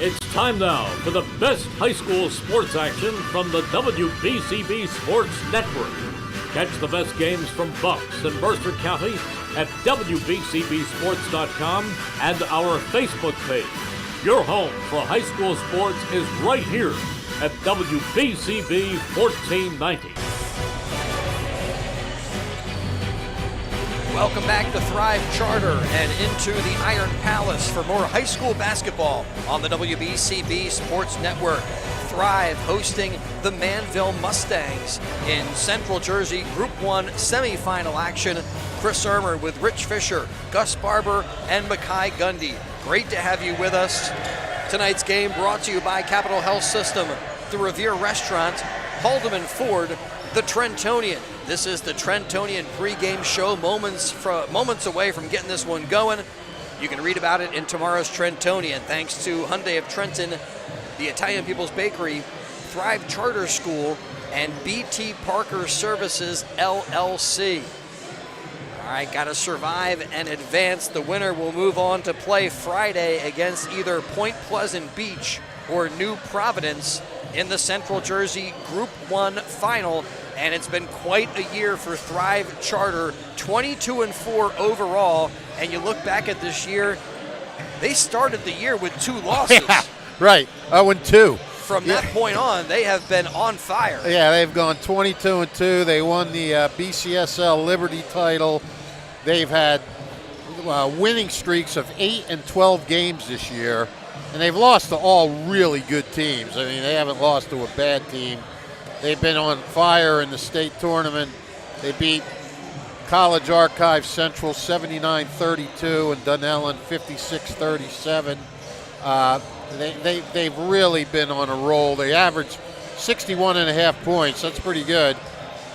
It's time now for the best high school sports action from the WBCB Sports Network. Catch the best games from Bucks and Mercer County at WBCBSports.com and our Facebook page. Your home for high school sports is right here at WBCB 1490. Welcome back to Thrive Charter and into the Iron Palace for more high school basketball on the WBCB Sports Network. Thrive hosting the Manville Mustangs in Central Jersey Group 1 semifinal action. Chris Ermer with Rich Fisher, Gus Barber, and Makai Gundy. Great to have you with us. Tonight's game brought to you by Capital Health System, the Revere Restaurant, Haldeman Ford, the Trentonian. This is the Trentonian pregame show, moments away from getting this one going. You can read about it in tomorrow's Trentonian, thanks to Hyundai of Trenton, the Italian People's Bakery, Thrive Charter School, and BT Parker Services, LLC. All right, got to survive and advance. The winner will move on to play Friday against either Point Pleasant Beach or New Providence in the Central Jersey Group 1 final. And it's been quite a year for Thrive Charter, 22-4 overall. And you look back at this year, they started the year with 2 losses. Yeah, right, 0-2. From that point on, they have been on fire. Yeah, they've gone 22-2. They won the BCSL Liberty title. They've had winning streaks of 8 and 12 games this year. And they've lost to all really good teams. I mean, they haven't lost to a bad team. They've been on fire in the state tournament. They beat College Archive Central 79-32 and Dunellen 56-37. They've really been on a roll. They average 61.5 points. That's pretty good.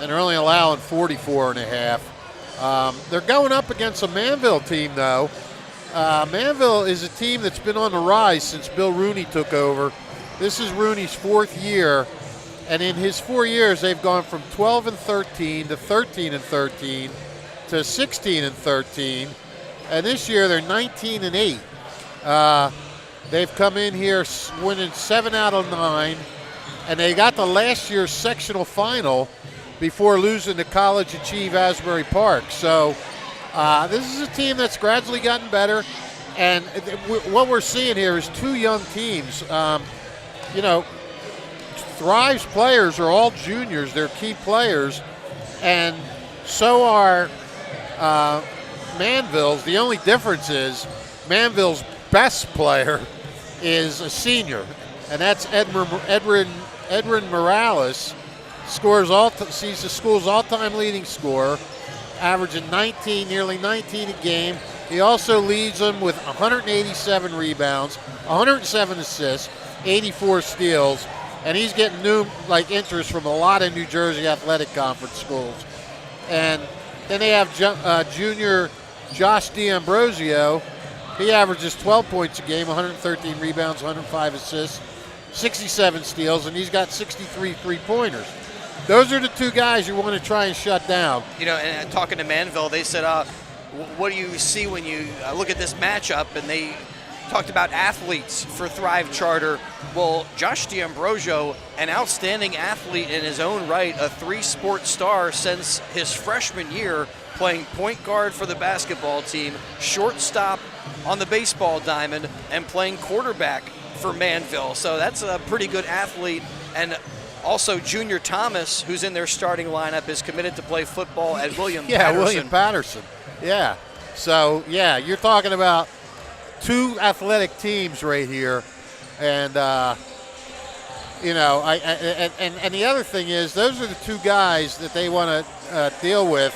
And they're only allowing 44.5. They're going up against a Manville team, though. Manville is a team that's been on the rise since Bill Rooney took over. This is Rooney's 4th year. And in his 4 years, they've gone from 12-13 to 13-13 to 16-13. And this year, they're 19-8. They've come in here winning 7 out of 9. And they got the last year's sectional final before losing to College Achieve Asbury Park. So this is a team that's gradually gotten better. And what we're seeing here is 2 young teams. Thrive's players are all juniors. They're key players. And so are Manville's. The only difference is Manville's best player is a senior, and that's Edwin Morales. He's the school's all-time leading scorer, averaging nearly 19 a game. He also leads them with 187 rebounds, 107 assists, 84 steals. And he's getting interest from a lot of New Jersey Athletic Conference schools. And then they have junior Josh D'Ambrosio. He averages 12 points a game, 113 rebounds, 105 assists, 67 steals, and he's got 63 three-pointers. Those are the 2 guys you want to try and shut down. And talking to Manville, they said, what do you see when you look at this matchup? And they talked about athletes for Thrive Charter. Well, Josh D'Ambrosio, an outstanding athlete in his own right, a 3-sport star since his freshman year, playing point guard for the basketball team, shortstop on the baseball diamond, and playing quarterback for Manville. So that's a pretty good athlete. And also Junior Thomas, who's in their starting lineup, is committed to play football at William Patterson. Yeah, William Patterson. Yeah. So, you're talking about 2 athletic teams right here. And, and the other thing is, those are the 2 guys that they want to deal with.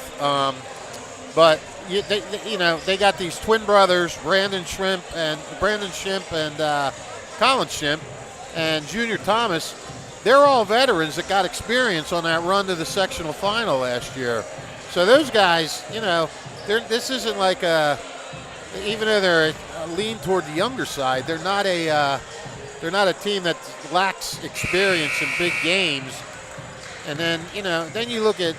But they got these twin brothers, Brandon Shrimp and Colin Shrimp, and Junior Thomas. They're all veterans that got experience on that run to the sectional final last year. So those guys, this isn't like even though they're lean toward the younger side, they're not a team that lacks experience in big games. And then you look at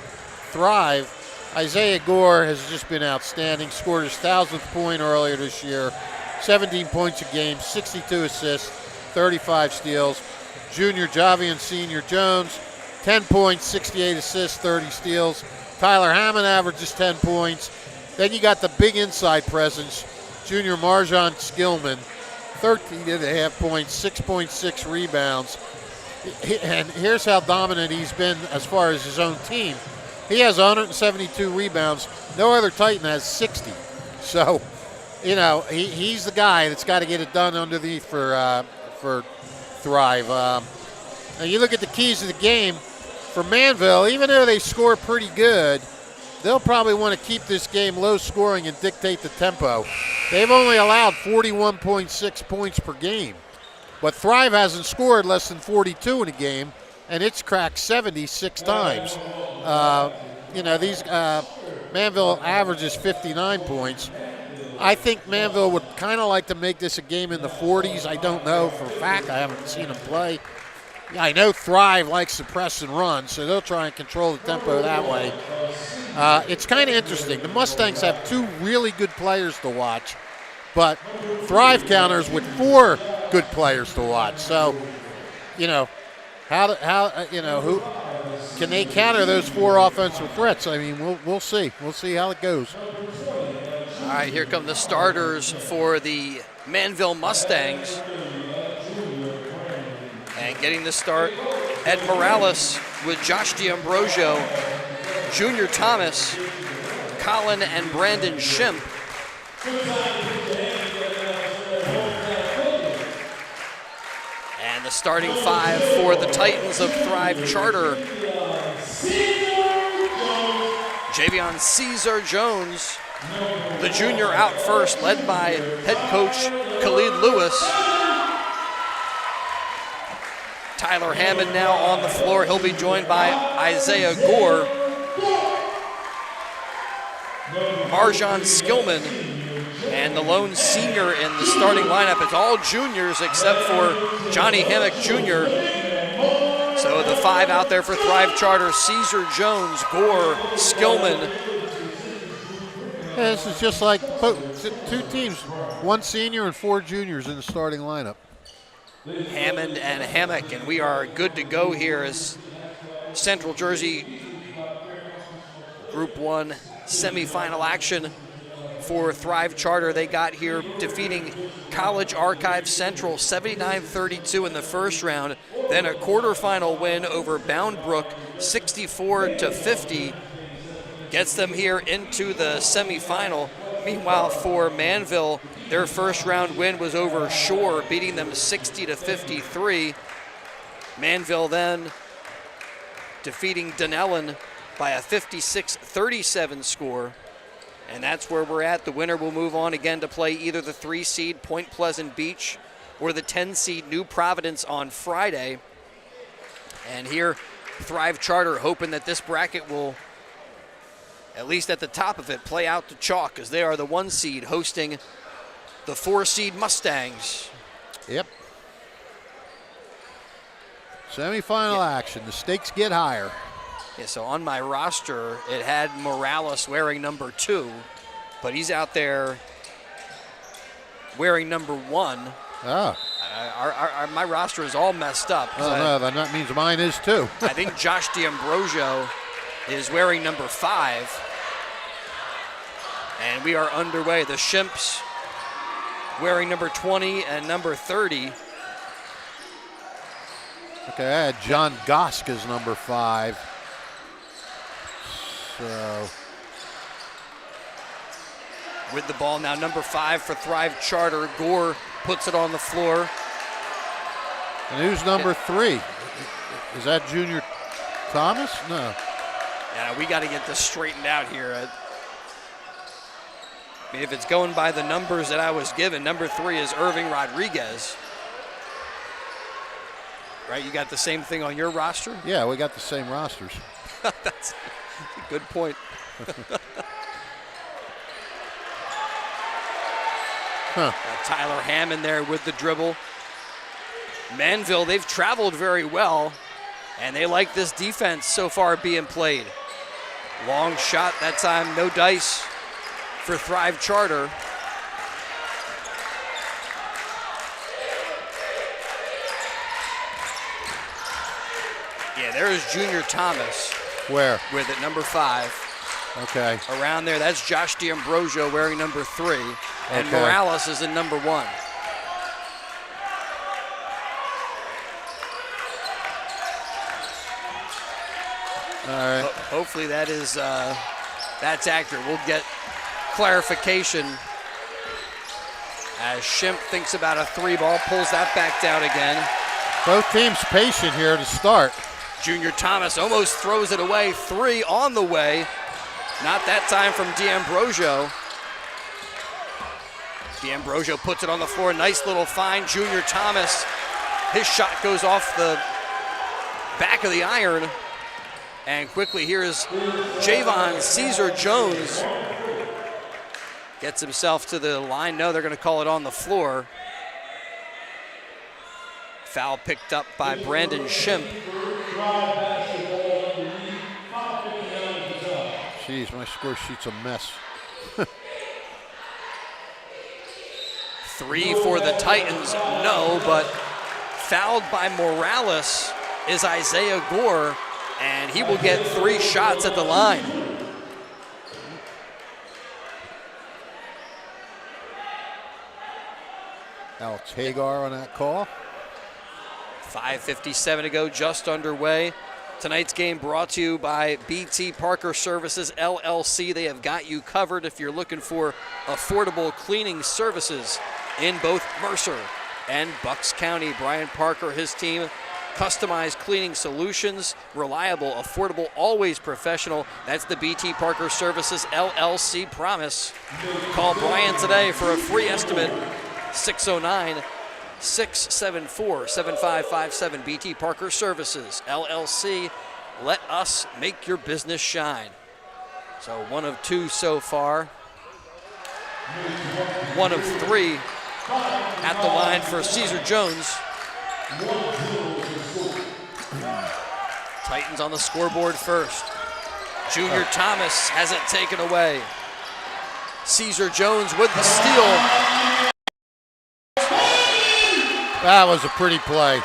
Thrive. Isaiah Gore has just been outstanding. Scored his 1,000th point earlier this year. 17 points a game, 62 assists, 35 steals. Junior Javi and Senior Jones, 10 points, 68 assists, 30 steals. Tyler Hammond averages 10 points. Then you got the big inside presence, Junior Marjan Skillman, 13.5 points, 6.6 rebounds. And here's how dominant he's been as far as his own team. He has 172 rebounds. No other Titan has 60. So, you know, he's the guy that's got to get it done underneath for Thrive. Now you look at the keys of the game for Manville. Even though they score pretty good, they'll probably want to keep this game low scoring and dictate the tempo. They've only allowed 41.6 points per game, but Thrive hasn't scored less than 42 in a game, and it's cracked 76 times. You know, these Manville averages 59 points. I think Manville would kind of like to make this a game in the 40s. I don't know for a fact. I haven't seen them play. Yeah, I know Thrive likes to press and run, so they'll try and control the tempo that way. It's kind of interesting. The Mustangs have two really good players to watch, but Thrive counters with 4 good players to watch. So, you know, who can they counter those 4 offensive threats? I mean, we'll see. We'll see how it goes. All right, here come the starters for the Manville Mustangs. And getting the start, Ed Morales with Josh D'Ambrosio, Junior Thomas, Colin and Brandon Shimp. And the starting 5 for the Titans of Thrive Charter. Javion Caesar Jones, the junior out first, led by head coach Khalid Lewis. Tyler Hammond now on the floor. He'll be joined by Isaiah Gore. Marjan Skillman, and the lone senior in the starting lineup. It's all juniors except for Johnny Hammock Jr. So the 5 out there for Thrive Charter: Caesar Jones, Gore, Skillman. Yeah, this is just like 2 teams, 1 senior and 4 juniors in the starting lineup. Hammond and Hammock, and we are good to go here as Central Jersey Group 1 semifinal action for Thrive Charter. They got here defeating College Archive Central 79-32 in the first round, then a quarterfinal win over Bound Brook 64-50 gets them here into the semifinal. Meanwhile, for Manville, their first round win was over Shore, beating them 60-53. Manville then defeating Dunellen by a 56-37 score. And that's where we're at. The winner will move on again to play either the 3 seed Point Pleasant Beach or the 10 seed New Providence on Friday. And here, Thrive Charter hoping that this bracket will, at least at the top of it, play out to chalk, as they are the 1 seed hosting the 4 seed Mustangs. Yep. Semifinal action. The stakes get higher. Yeah, so on my roster, it had Morales wearing number 2, but he's out there wearing number 1. Oh. My roster is all messed up. Oh, no, then that means mine is too. I think Josh D'Ambrosio is wearing number 5. And we are underway. The Shimps wearing number 20 and number 30. Okay, I had John Gosk as number 5. So. With the ball now, number 5 for Thrive Charter. Gore puts it on the floor. And who's number 3? Is that Junior Thomas? No. Yeah, we got to get this straightened out here. I mean, if it's going by the numbers that I was given, number 3 is Irving Rodriguez. Right, you got the same thing on your roster? Yeah, we got the same rosters. That's a good point. Tyler Hammond there with the dribble. Manville, they've traveled very well, and they like this defense so far being played. Long shot that time, no dice for Thrive Charter. Yeah, there is Junior Thomas. Where? With it, number 5. Okay. Around there, that's Josh D'Ambrosio wearing number 3. And Okay. Morales is in number 1. All right. Hopefully that is that's accurate. We'll get clarification as Schimpf thinks about a 3 ball, pulls that back down again. Both teams patient here to start. Junior Thomas almost throws it away. 3 on the way. Not that time from D'Ambrosio. D'Ambrosio puts it on the floor. Nice little find. Junior Thomas, his shot goes off the back of the iron. And quickly here is Javon Caesar Jones. Gets himself to the line. No, they're going to call it on the floor. Foul picked up by Brandon Schimpf. Jeez, my score sheet's a mess. 3 for the Titans, no, but fouled by Morales is Isaiah Gore, and he will get 3 shots at the line. Alex Hagar on that call. 5:57 to go, just underway. Tonight's game brought to you by BT Parker Services, LLC. They have got you covered if you're looking for affordable cleaning services in both Mercer and Bucks County. Brian Parker, his team, customized cleaning solutions, reliable, affordable, always professional. That's the BT Parker Services, LLC promise. Call Brian today for a free estimate, 609-674-7557. BT Parker Services, LLC. Let us make your business shine. So 1 of 2 so far. 1 of 3 at the line for Caesar Jones. Titans on the scoreboard first. Junior Thomas has it taken away. Caesar Jones with the steal. That was a pretty play.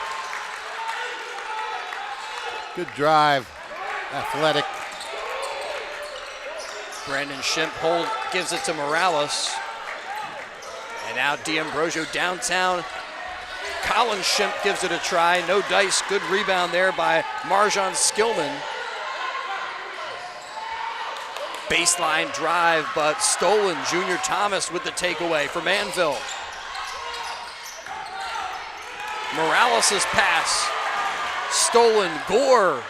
Good drive, athletic. Brandon Schimpf gives it to Morales. And now D'Ambrosio downtown. Colin Schimpf gives it a try. No dice. Good rebound there by Marjan Skillman. Baseline drive, but stolen. Junior Thomas with the takeaway for Manville. Morales' pass. Stolen. Gore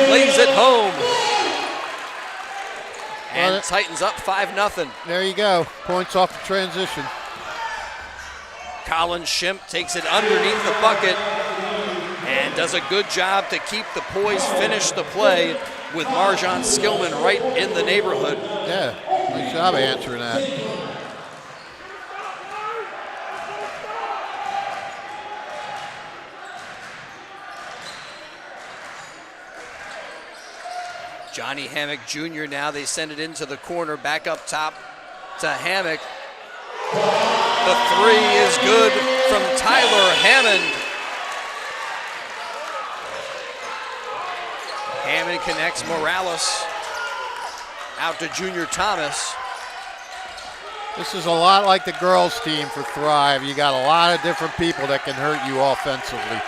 lays it home. And Titans up 5-0. There you go. Points off the transition. Colin Schimpf takes it underneath the bucket and does a good job to keep the poise, finish the play with Marjan Skillman right in the neighborhood. Yeah, nice job answering that. Johnny Hammock Jr. now, they send it into the corner, back up top to Hammock. The 3 is good from Tyler Hammond. Hammond connects Morales out to Junior Thomas. This is a lot like the girls' team for Thrive. You got a lot of different people that can hurt you offensively.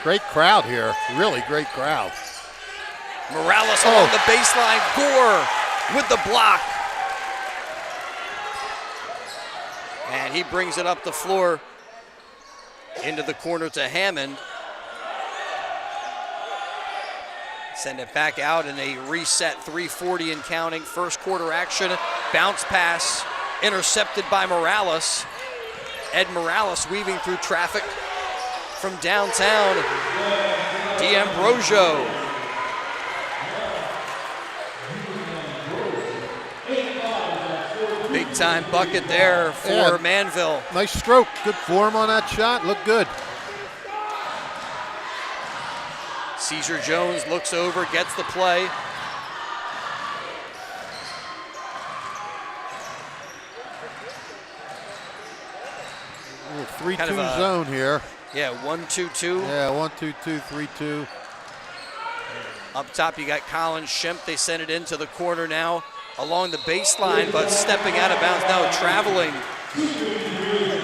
Great crowd here, really great crowd. Morales along the baseline, Gore with the block. And he brings it up the floor into the corner to Hammond. Send it back out in a reset, 3:40 and counting. First quarter action, bounce pass, intercepted by Morales. Ed Morales weaving through traffic from downtown. D'Ambrosio. Big time bucket there for Manville. Nice stroke, good form on that shot, looked good. Caesar Jones looks over, gets the play. little 3-2 zone here. Yeah, 1-2-2. Yeah, 1-2-2, 3-2. Up top, you got Colin Shemp. They send it into the corner now along the baseline, but stepping out of bounds now, traveling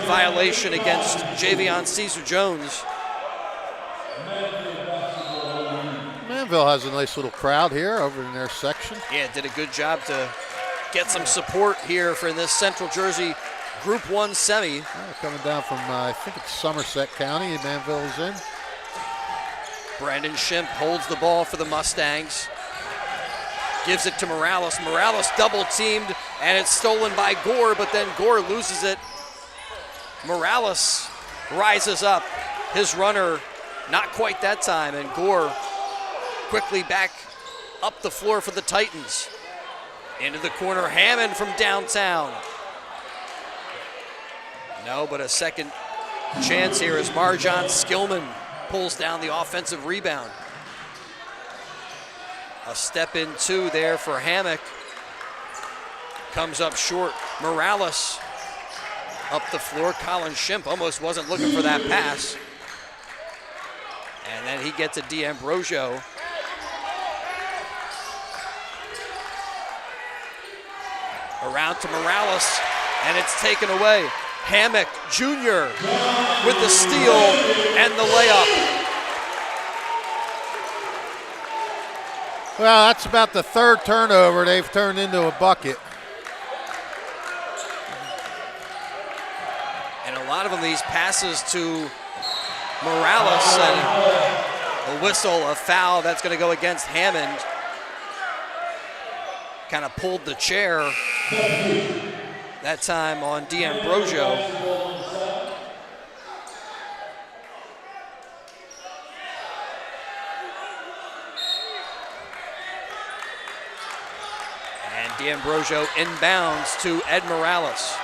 violation against Javion Caesar-Jones. Manville has a nice little crowd here over in their section. Yeah, did a good job to get some support here for this Central Jersey Group 1 semi. Coming down from, I think it's Somerset County, Manville is in. Brandon Shemp holds the ball for the Mustangs. Gives it to Morales. Morales double teamed, and it's stolen by Gore, but then Gore loses it. Morales rises up. His runner, not quite that time, and Gore quickly back up the floor for the Titans. Into the corner, Hammond from downtown. No, but a second chance here as Marjon Skillman pulls down the offensive rebound. A step in two there for Hammock. Comes up short. Morales up the floor. Colin Shemp almost wasn't looking for that pass. And then he gets a D'Ambrosio. Around to Morales, and it's taken away. Hammock Jr. with the steal and the layup. Well, that's about the third turnover they've turned into a bucket. And a lot of them, these passes to Morales, and a whistle, a foul that's going to go against Hammond. Kind of pulled the chair that time on D'Ambrosio. D'Ambrosio inbounds to Ed Morales.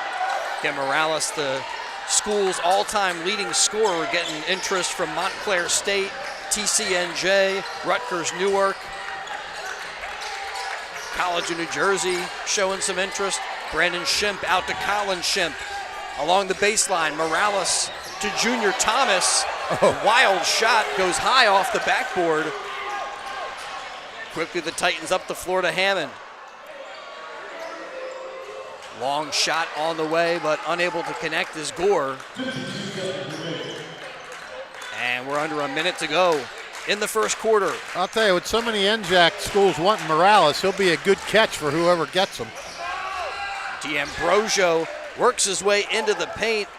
Again, Morales, the school's all-time leading scorer, getting interest from Montclair State, TCNJ, Rutgers Newark. College of New Jersey showing some interest. Brandon Shemp out to Colin Shemp. Along the baseline, Morales to Junior Thomas. Wild shot, goes high off the backboard. Quickly the Titans up the floor to Hammond. Long shot on the way, but unable to connect is Gore. And we're under a minute to go in the first quarter. I'll tell you, with so many NJAC schools wanting Morales, he'll be a good catch for whoever gets him. D'Ambrosio works his way into the paint.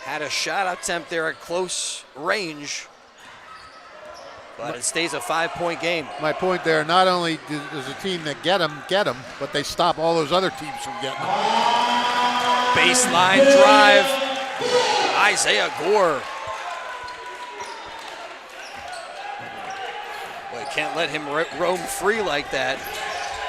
Had a shot attempt there at close range, but it stays a 5-point game. My point there, not only does the team that get them, but they stop all those other teams from getting them. Baseline drive, Isaiah Gore. Well, you can't let him roam free like that.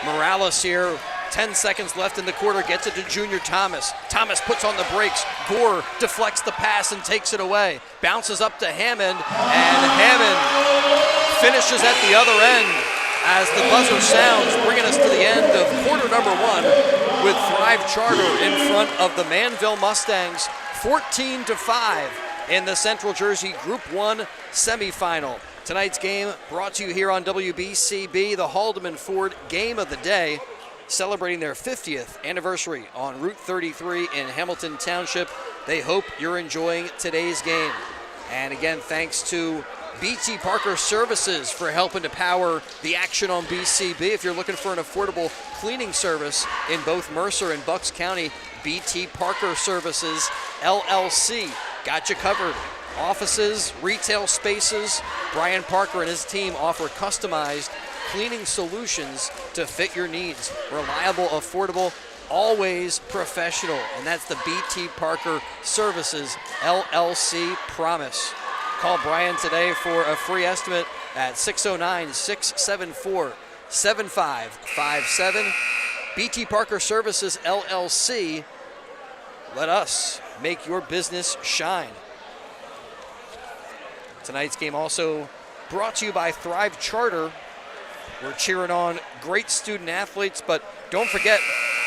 Morales here, 10 seconds left in the quarter, gets it to Junior Thomas. Thomas puts on the brakes. Gore deflects the pass and takes it away. Bounces up to Hammond, and Hammond finishes at the other end as the buzzer sounds, bringing us to the end of quarter number one with Thrive Charter in front of the Manville Mustangs, 14-5 in the Central Jersey Group 1 semifinal. Tonight's game brought to you here on WBCB, the Haldeman Ford Game of the Day, celebrating their 50th anniversary on Route 33 in Hamilton Township. They hope you're enjoying today's game. And again, thanks to BT Parker Services for helping to power the action on BCB. If you're looking for an affordable cleaning service in both Mercer and Bucks County, BT Parker Services, LLC, got you covered. Offices, retail spaces, Brian Parker and his team offer customized cleaning solutions to fit your needs. Reliable, affordable, always professional. And that's the BT Parker Services, LLC promise. Call Brian today for a free estimate at 609-674-7557. BT Parker Services, LLC. Let us make your business shine. Tonight's game also brought to you by Thrive Charter. We're cheering on great student athletes, but don't forget,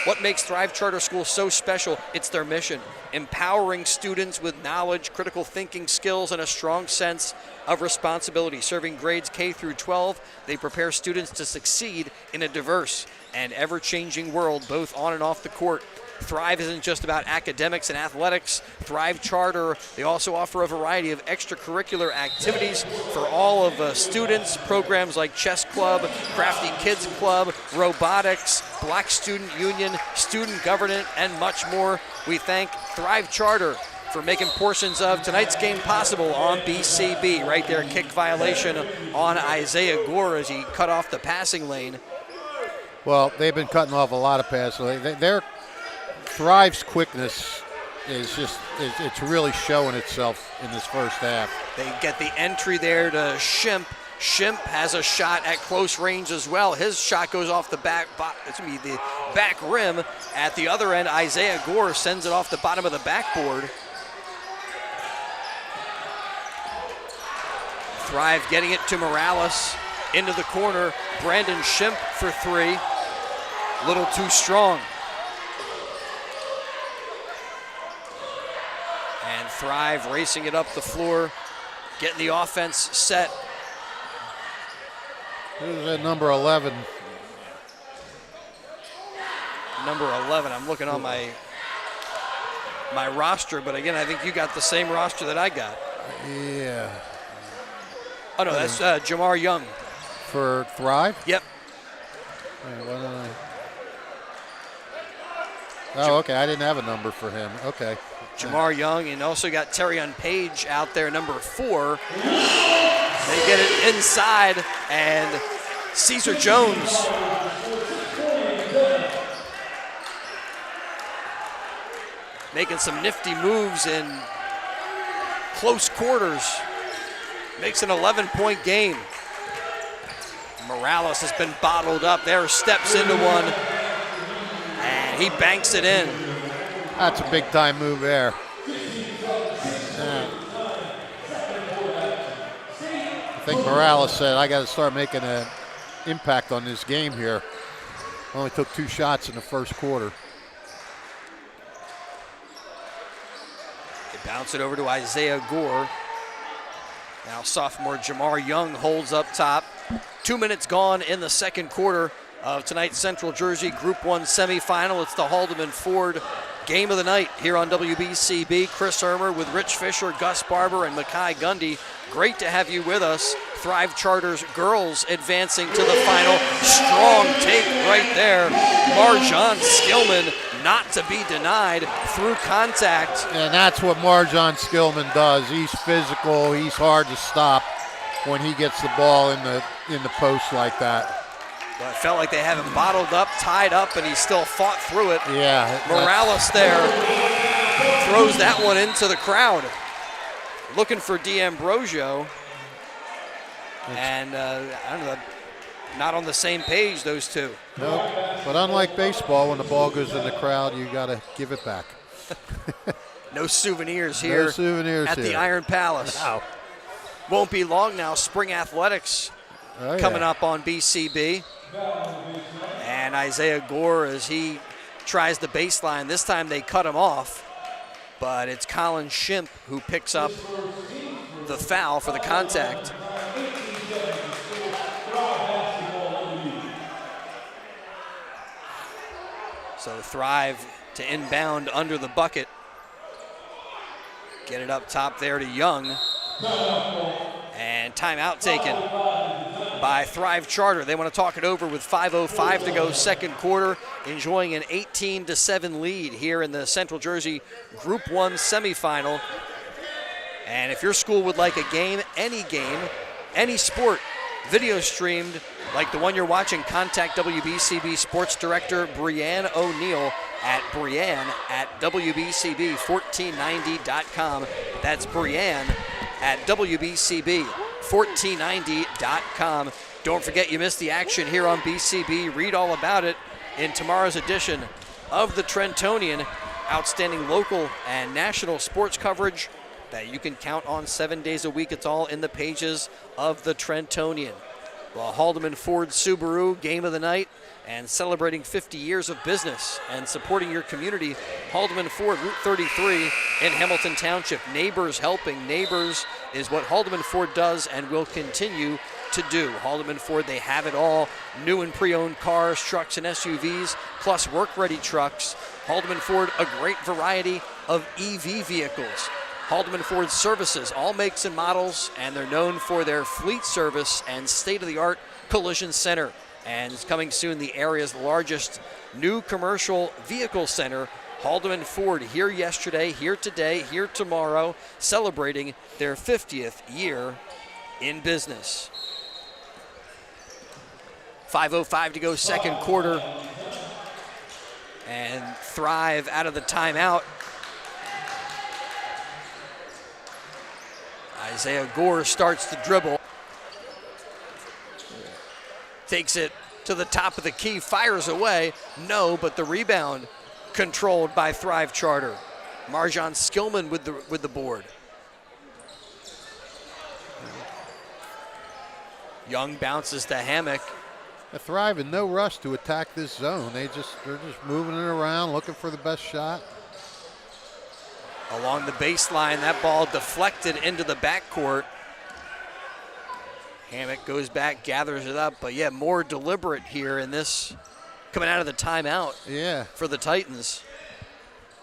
What makes Thrive Charter School so special? It's their mission, empowering students with knowledge, critical thinking skills, and a strong sense of responsibility. Serving grades K through 12, they prepare students to succeed in a diverse and ever-changing world, both on and off the court. Thrive isn't just about academics and athletics. Thrive Charter, they also offer a variety of extracurricular activities for all of students, programs like Chess Club, Crafty Kids Club, Robotics, Black Student Union, Student Government, and much more. We thank Thrive Charter for making portions of tonight's game possible on BCB. Right there, kick violation on Isaiah Gore as he cut off the passing lane. Well, they've been cutting off a lot of passes. They're Thrive's quickness it's really showing itself in this first half. They get the entry there to Shimp. Shimp has a shot at close range as well. His shot goes off the back rim. At the other end, Isaiah Gore sends it off the bottom of the backboard. Thrive getting it to Morales into the corner. Brandon Shimp for three. A little too strong. And Thrive racing it up the floor, getting the offense set. Who's that number 11? Number 11, I'm looking on my roster, but again, I think you got the same roster that I got. Yeah. Oh, no, that's Jamar Young. For Thrive? Yep. Wait, why don't I? Oh, okay, I didn't have a number for him. Okay. Jamar Young, and also got Terrion Page out there, number 4. They get it inside, and Caesar Jones making some nifty moves in close quarters. Makes an 11-point game. Morales has been bottled up there, steps into one, and he banks it in. That's a big-time move there. I think Morales said, I got to start making an impact on this game here. Only took 2 shots in the first quarter. They bounce it over to Isaiah Gore. Now sophomore Jamar Young holds up top. 2 minutes gone in the second quarter of tonight's Central Jersey Group 1 semifinal. It's the Haldeman Ford game of the night here on WBCB. Chris Ermer with Rich Fisher, Gus Barber, and Makai Gundy. Great to have you with us. Thrive Charter's girls advancing to the final. Strong take right there. Marjan Skillman not to be denied through contact. And that's what Marjan Skillman does. He's physical. He's hard to stop when he gets the ball in the post like that. Well, it felt like they have him bottled up, tied up, and he still fought through it. Yeah. Morales there throws that one into the crowd. Looking for D'Ambrosio. And I don't know, not on the same page, those two. Nope. But unlike baseball, when the ball goes in the crowd, you got to give it back. No souvenirs here. No souvenirs at here. the Iron Palace. Wow. Won't be long now. Spring Athletics coming up on BCB. And Isaiah Gore, as he tries the baseline, this time they cut him off. But it's Colin Shimp who picks up the foul for the contact. So Thrive to inbound under the bucket. Get it up top there to Young. And timeout taken by Thrive Charter. They want to talk it over with 5:05 to go second quarter, enjoying an 18-7 lead here in the Central Jersey Group 1 semifinal. And if your school would like a game, any sport, video streamed like the one you're watching, contact WBCB Sports Director Brianne O'Neill at WBCB1490.com. That's Brianne at WBCB1490.com. Don't forget you missed the action here on BCB. Read all about it in tomorrow's edition of the Trentonian. Outstanding local and national sports coverage that you can count on 7 days a week. It's all in the pages of the Trentonian. Well, Haldeman Ford Subaru, game of the night, and celebrating 50 years of business and supporting your community. Haldeman Ford, Route 33 in Hamilton Township. Neighbors helping. Neighbors is what Haldeman Ford does and will continue to do. Haldeman Ford, they have it all. New and pre-owned cars, trucks, and SUVs, plus work-ready trucks. Haldeman Ford, a great variety of EV vehicles. Haldeman Ford services all makes and models, and they're known for their fleet service and state-of-the-art collision center. And it's coming soon, the area's largest new commercial vehicle center. Haldeman Ford, here yesterday, here today, here tomorrow, celebrating their 50th year in business. 5:05 to go, second quarter. And Thrive out of the timeout. Isaiah Gore starts the dribble. Takes it to the top of the key, fires away. No, but the rebound controlled by Thrive Charter. Marjan Skillman with the board. Young bounces to Hammock. Thrive in no rush to attack this zone. They're just moving it around, looking for the best shot. Along the baseline, that ball deflected into the backcourt. Hammock goes back, gathers it up, but yeah, more deliberate here in this, coming out of the timeout. Yeah. For the Titans.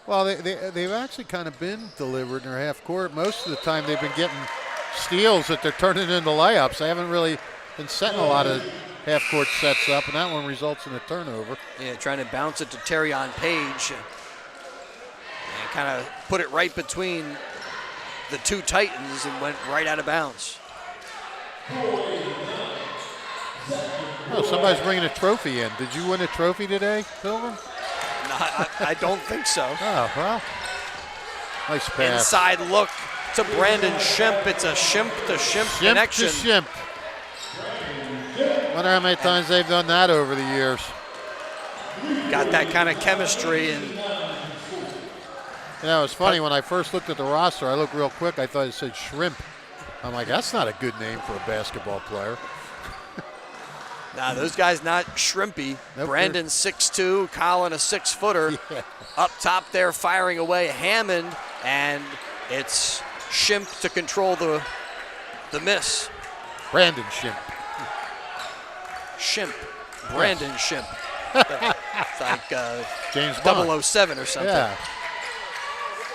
Well, they've actually kind of been deliberate in their half court. Most of the time they've been getting steals that they're turning into layups. They haven't really been setting a lot of half court sets up, and that one results in a turnover. Yeah, trying to bounce it to Terrion Page. And kind of put it right between the two Titans and went right out of bounds. Oh, somebody's bringing a trophy in. Did you win a trophy today, Pilgrim? No, I don't think so. Oh, well. Nice pass. Inside look to Brandon Shimp. It's a Shimp to Shimp connection. Shimp to Shimp. Wonder how many times they've done that over the years. Got that kind of chemistry. And you know, it's funny, when I first looked at the roster, I looked real quick, I thought it said Shrimp. I'm like, that's not a good name for a basketball player. Nah, those guys not shrimpy. Nope, Brandon 6'2", Colin a 6-footer. Yeah. Up top there, firing away Hammond, and it's Shimp to control the miss. Brandon Shimp. Shimp. Brandon Shimp. It's like James Bond. 007 or something. Yeah.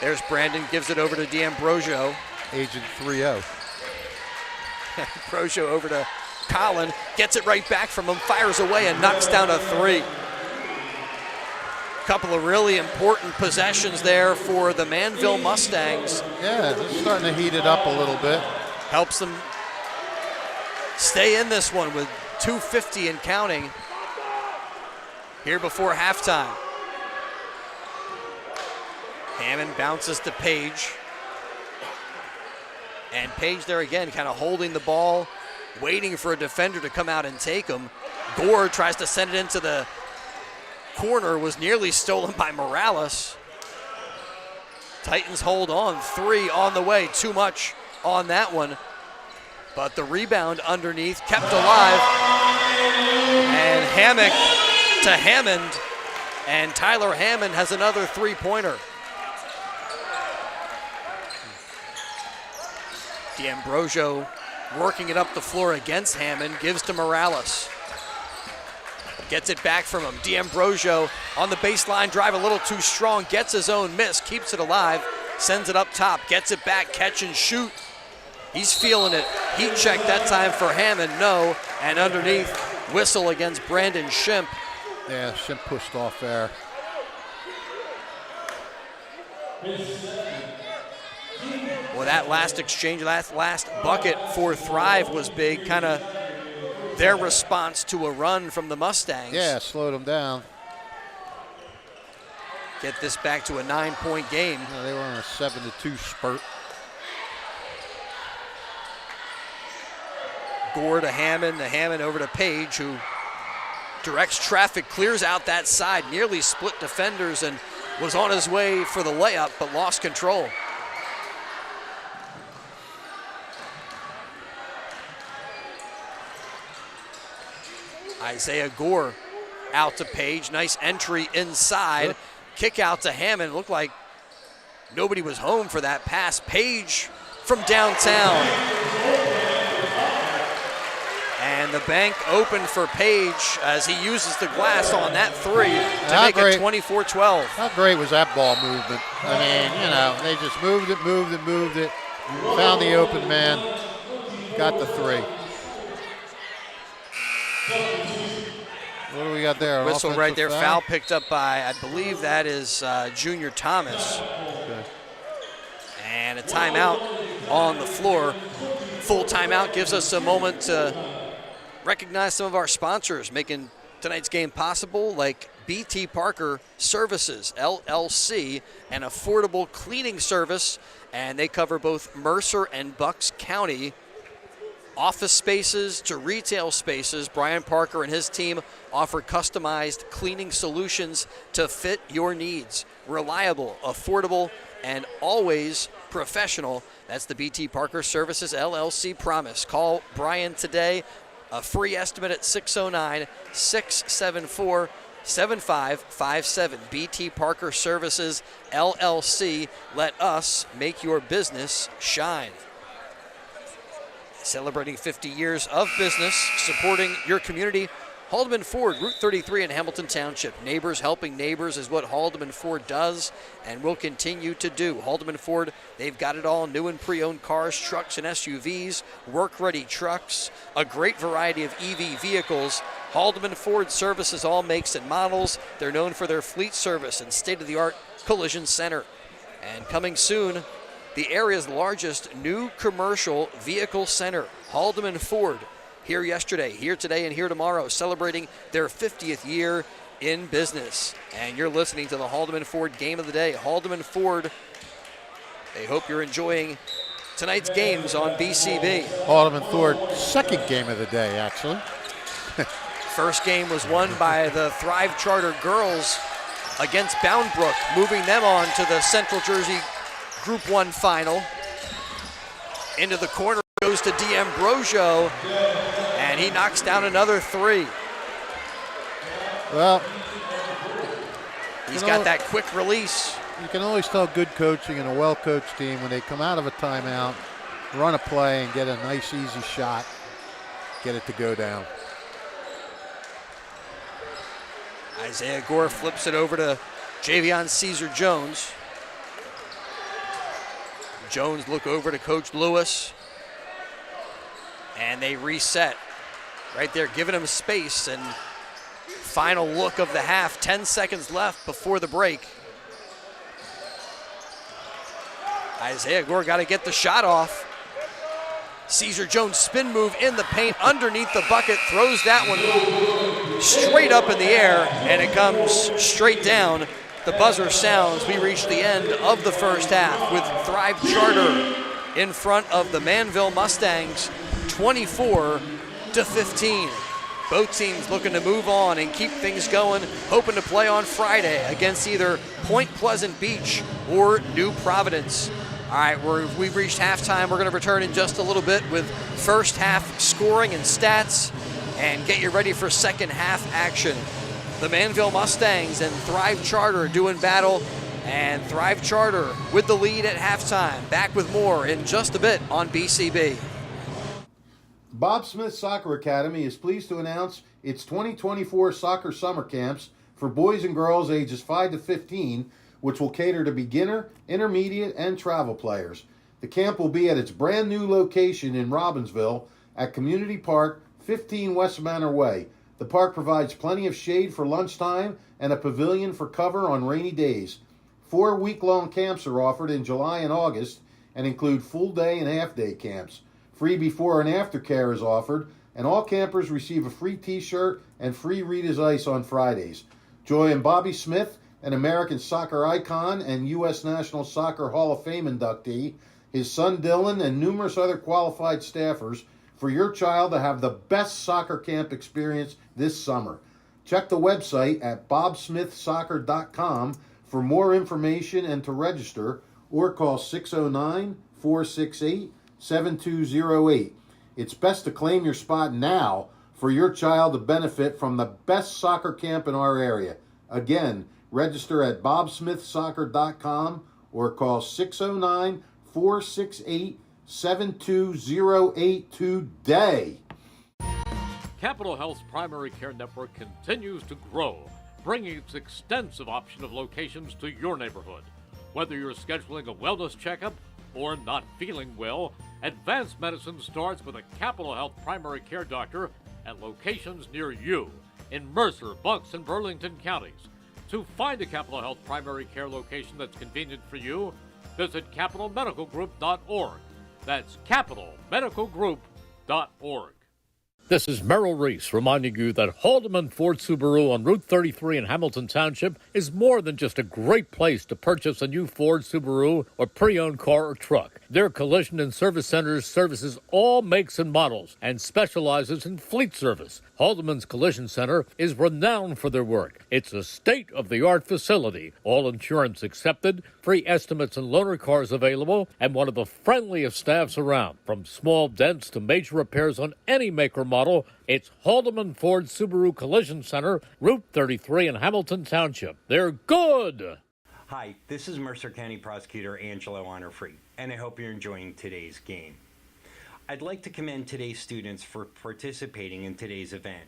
There's Brandon, gives it over to D'Ambrosio. Agent 3-0. Ambrosio over to Colin, gets it right back from him, fires away and knocks down a three. Couple of really important possessions there for the Manville Mustangs. Yeah, they're starting to heat it up a little bit. Helps them stay in this one with 2:50 and counting here before halftime. Hammond bounces to Page. And Page there again, kind of holding the ball, waiting for a defender to come out and take him. Gore tries to send it into the corner, was nearly stolen by Morales. Titans hold on, three on the way, too much on that one. But the rebound underneath kept alive. And Hammock to Hammond, and Tyler Hammond has another three-pointer. D'Ambrosio working it up the floor against Hammond, gives to Morales. Gets it back from him. D'Ambrosio on the baseline drive, a little too strong, gets his own miss, keeps it alive, sends it up top, gets it back, catch and shoot. He's feeling it. Heat check that time for Hammond, no. And underneath, whistle against Brandon Shimp. Yeah, Shimp pushed off there. Well, that last exchange, that last bucket for Thrive was big, kind of their response to a run from the Mustangs. Yeah, slowed them down. Get this back to a 9-point game. Yeah, they were on a 7-2 spurt. Gore to Hammond over to Page, who directs traffic, clears out that side, nearly split defenders, and was on his way for the layup, but lost control. Isaiah Gore out to Page. Nice entry inside. Yep. Kick out to Hammond. Looked like nobody was home for that pass. Page from downtown. And the bank open for Page as he uses the glass on that three to make it 24-12. How great was that ball movement? I mean, they just moved it, found the open man, got the three. What do we got there? Whistle Offensive right there. Foul picked up by, I believe that is Junior Thomas. Okay. And a timeout on the floor. Full timeout gives us a moment to recognize some of our sponsors making tonight's game possible, like BT Parker Services, LLC, an affordable cleaning service, and they cover both Mercer and Bucks County. Office spaces to retail spaces, Brian Parker and his team offer customized cleaning solutions to fit your needs. Reliable, affordable, and always professional. That's the BT Parker Services LLC promise. Call Brian today. A free estimate at 609-674-7557. BT Parker Services LLC. Let us make your business shine. Celebrating 50 years of business, supporting your community. Haldeman Ford, Route 33 in Hamilton Township. Neighbors helping neighbors is what Haldeman Ford does and will continue to do. Haldeman Ford, they've got it all. New and pre-owned cars, trucks, and SUVs, work-ready trucks, a great variety of EV vehicles. Haldeman Ford services all makes and models. They're known for their fleet service and state-of-the-art collision center. And coming soon, the area's largest new commercial vehicle center, Haldeman Ford. Here yesterday, here today, and here tomorrow, celebrating their 50th year in business. And you're listening to the Haldeman Ford Game of the Day. Haldeman Ford, they hope you're enjoying tonight's games on BCB. Haldeman Ford, second game of the day, actually. First game was won by the Thrive Charter girls against Bound Brook, moving them on to the Central Jersey Group 1 final. Into the corner goes to D'Ambrosio, and he knocks down another three. Well, he's got that quick release. You can always tell good coaching and a well-coached team when they come out of a timeout, run a play, and get a nice, easy shot, get it to go down. Isaiah Gore flips it over to Javion Caesar-Jones. Jones look over to Coach Lewis, and they reset right there, giving him space. And final look of the half, 10 seconds left before the break. Isaiah Gore got to get the shot off. Caesar-Jones spin move in the paint underneath the bucket, throws that one straight up in the air, and it comes straight down. The buzzer sounds. We reach the end of the first half with Thrive Charter in front of the Manville Mustangs, 24-15. Both teams looking to move on and keep things going, hoping to play on Friday against either Point Pleasant Beach or New Providence. All right, we've reached halftime. We're going to return in just a little bit with first half scoring and stats and get you ready for second half action. The Manville Mustangs and Thrive Charter doing battle, and Thrive Charter with the lead at halftime. Back with more in just a bit on BCB. Bob Smith Soccer Academy is pleased to announce its 2024 soccer summer camps for boys and girls ages 5 to 15, which will cater to beginner, intermediate, and travel players. The camp will be at its brand new location in Robbinsville at Community Park, 15 West Manor Way. The park provides plenty of shade for lunchtime and a pavilion for cover on rainy days. 4 week-long camps are offered in July and August and include full-day and half-day camps. Free before and after care is offered, and all campers receive a free t-shirt and free Rita's Ice on Fridays. Join Bobby Smith, an American soccer icon and U.S. National Soccer Hall of Fame inductee, his son Dylan, and numerous other qualified staffers for your child to have the best soccer camp experience this summer. Check the website at bobsmithsoccer.com for more information and to register, or call 609-468-7208. It's best to claim your spot now for your child to benefit from the best soccer camp in our area. Again, register at bobsmithsoccer.com or call 609-468-7208 today. Capital Health's primary care network continues to grow, bringing its extensive option of locations to your neighborhood. Whether you're scheduling a wellness checkup or not feeling well, advanced medicine starts with a Capital Health primary care doctor at locations near you in Mercer, Bucks, and Burlington counties. To find a Capital Health primary care location that's convenient for you, visit capitalmedicalgroup.org. That's capitalmedicalgroup.org. This is Merrill Reese reminding you that Haldeman Ford Subaru on Route 33 in Hamilton Township is more than just a great place to purchase a new Ford, Subaru, or pre-owned car or truck. Their collision and service centers services all makes and models and specializes in fleet service. Haldeman's Collision Center is renowned for their work. It's a state-of-the-art facility, all insurance accepted, free estimates and loaner cars available, and one of the friendliest staffs around. From small dents to major repairs on any make or model, it's Haldeman Ford Subaru Collision Center, Route 33 in Hamilton Township. They're good! Hi, this is Mercer County Prosecutor Angelo Honorfree, and I hope you're enjoying today's game. I'd like to commend today's students for participating in today's event.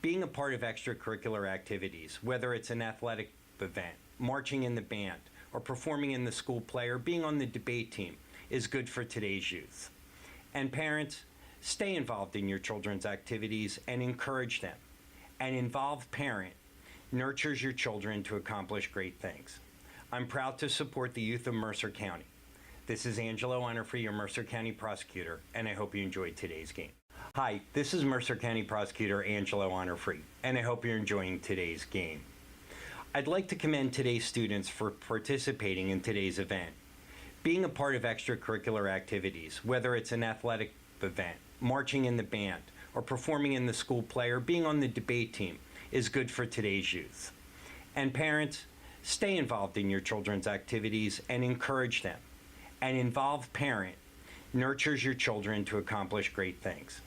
Being a part of extracurricular activities, whether it's an athletic event, marching in the band, or performing in the school play, or being on the debate team, is good for today's youth. And parents, stay involved in your children's activities and encourage them. An involved parent nurtures your children to accomplish great things. I'm proud to support the youth of Mercer County. This is Angelo Honorfree, your Mercer County Prosecutor, and I hope you enjoyed today's game. Hi, this is Mercer County Prosecutor Angelo Honorfree, and I hope you're enjoying today's game. I'd like to commend today's students for participating in today's event. Being a part of extracurricular activities, whether it's an athletic event, marching in the band, or performing in the school play, or being on the debate team, is good for today's youth. And parents, stay involved in your children's activities and encourage them. An involved parent nurtures your children to accomplish great things.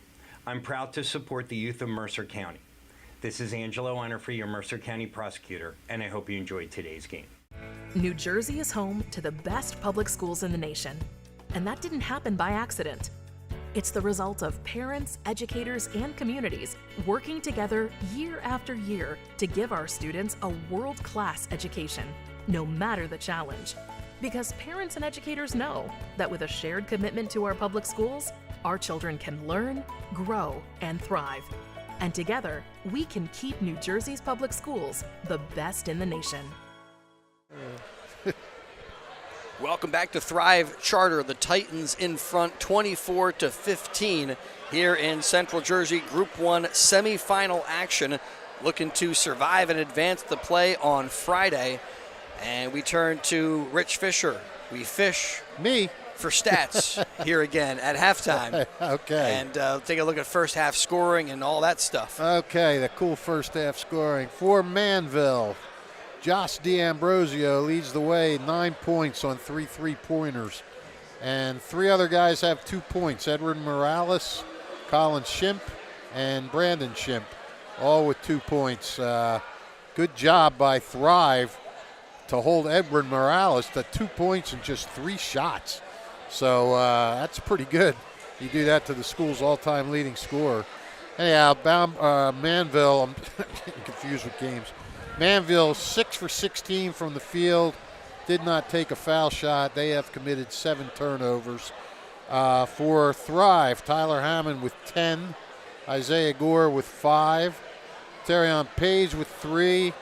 I'm proud to support the youth of Mercer County. This is Angelo Honorfree, your Mercer County Prosecutor, and I hope you enjoyed today's game. New Jersey is home to the best public schools in the nation, and that didn't happen by accident. It's the result of parents, educators, and communities working together year after year to give our students a world-class education, no matter the challenge. Because parents and educators know that with a shared commitment to our public schools, our children can learn, grow, and thrive. And together, we can keep New Jersey's public schools the best in the nation. Welcome back to Thrive Charter. The Titans in front 24-15 here in Central Jersey. Group 1 semifinal action, looking to survive and advance the play on Friday. And we turn to Rich Fisher. We fish Me? for stats here again at halftime. Okay. And take a look at first half scoring and all that stuff. Okay, the cool first half scoring. For Manville, Josh D'Ambrosio leads the way, 9 points on 3 3-pointers. And 3 other guys have 2 points, Edward Morales, Colin Shimp, and Brandon Shimp, all with 2 points. Good job by Thrive to hold Edward Morales to 2 points and just 3 shots. So that's pretty good. You do that to the school's all-time leading scorer. Anyhow, Manville, I'm getting confused with games. Manville 6 for 16 from the field, did not take a foul shot. They have committed 7 turnovers. For Thrive, Tyler Hammond with 10, Isaiah Gore with 5, Terion Page with 3,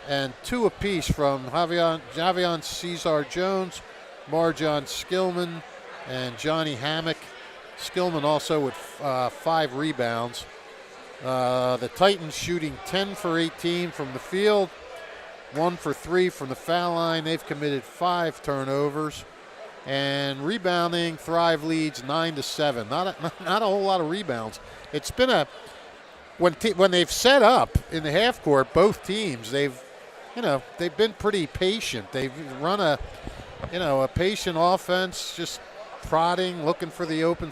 and 2 apiece from Javion Cesar Jones, Marjon Skillman, and Johnny Hammock. Skillman also with 5 rebounds. The Titans shooting 10 for 18 from the field, 1 for 3 from the foul line. They've committed 5 turnovers. And rebounding, Thrive leads 9-7. Not a whole lot of rebounds. It's been when they've set up in the half court, both teams, they've been pretty patient. They've run a patient offense, just prodding, looking for the open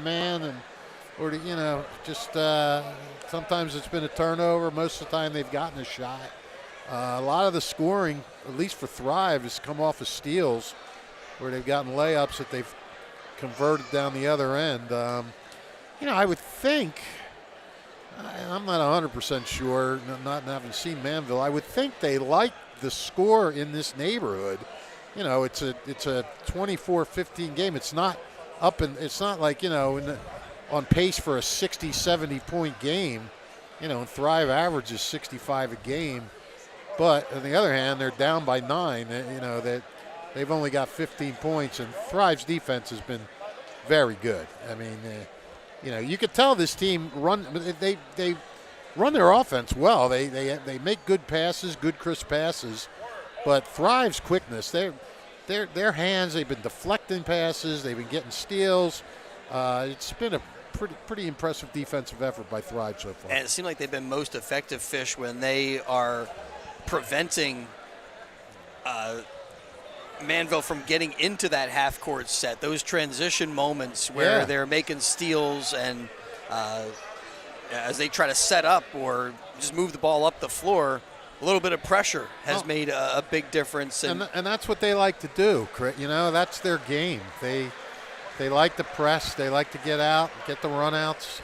man, and or just sometimes it's been a turnover. Most of the time they've gotten a shot. A lot of the scoring, at least for Thrive, has come off of steals, where they've gotten layups that they've converted down the other end. I would think, I'm not 100% sure, not having seen Manville, I would think they like the score in this neighborhood. It's a 24-15 game. It's not it's not like, on pace for a 60, 70 point game. And Thrive averages 65 a game. But on the other hand, they're down by 9. That they've only got 15 points, and Thrive's defense has been very good. I mean, you could tell this team they run their offense well. They make good passes, good crisp passes, but Thrive's quickness, their hands, they've been deflecting passes, they've been getting steals. It's been a pretty impressive defensive effort by Thrive so far. And it seemed like they've been most effective, Fish, when they are preventing Manville from getting into that half-court set. Those transition moments where they're making steals and as they try to set up or just move the ball up the floor, a little bit of pressure has made a big difference. And that's what they like to do. That's their game. They like to press. They like to get out, get the runouts.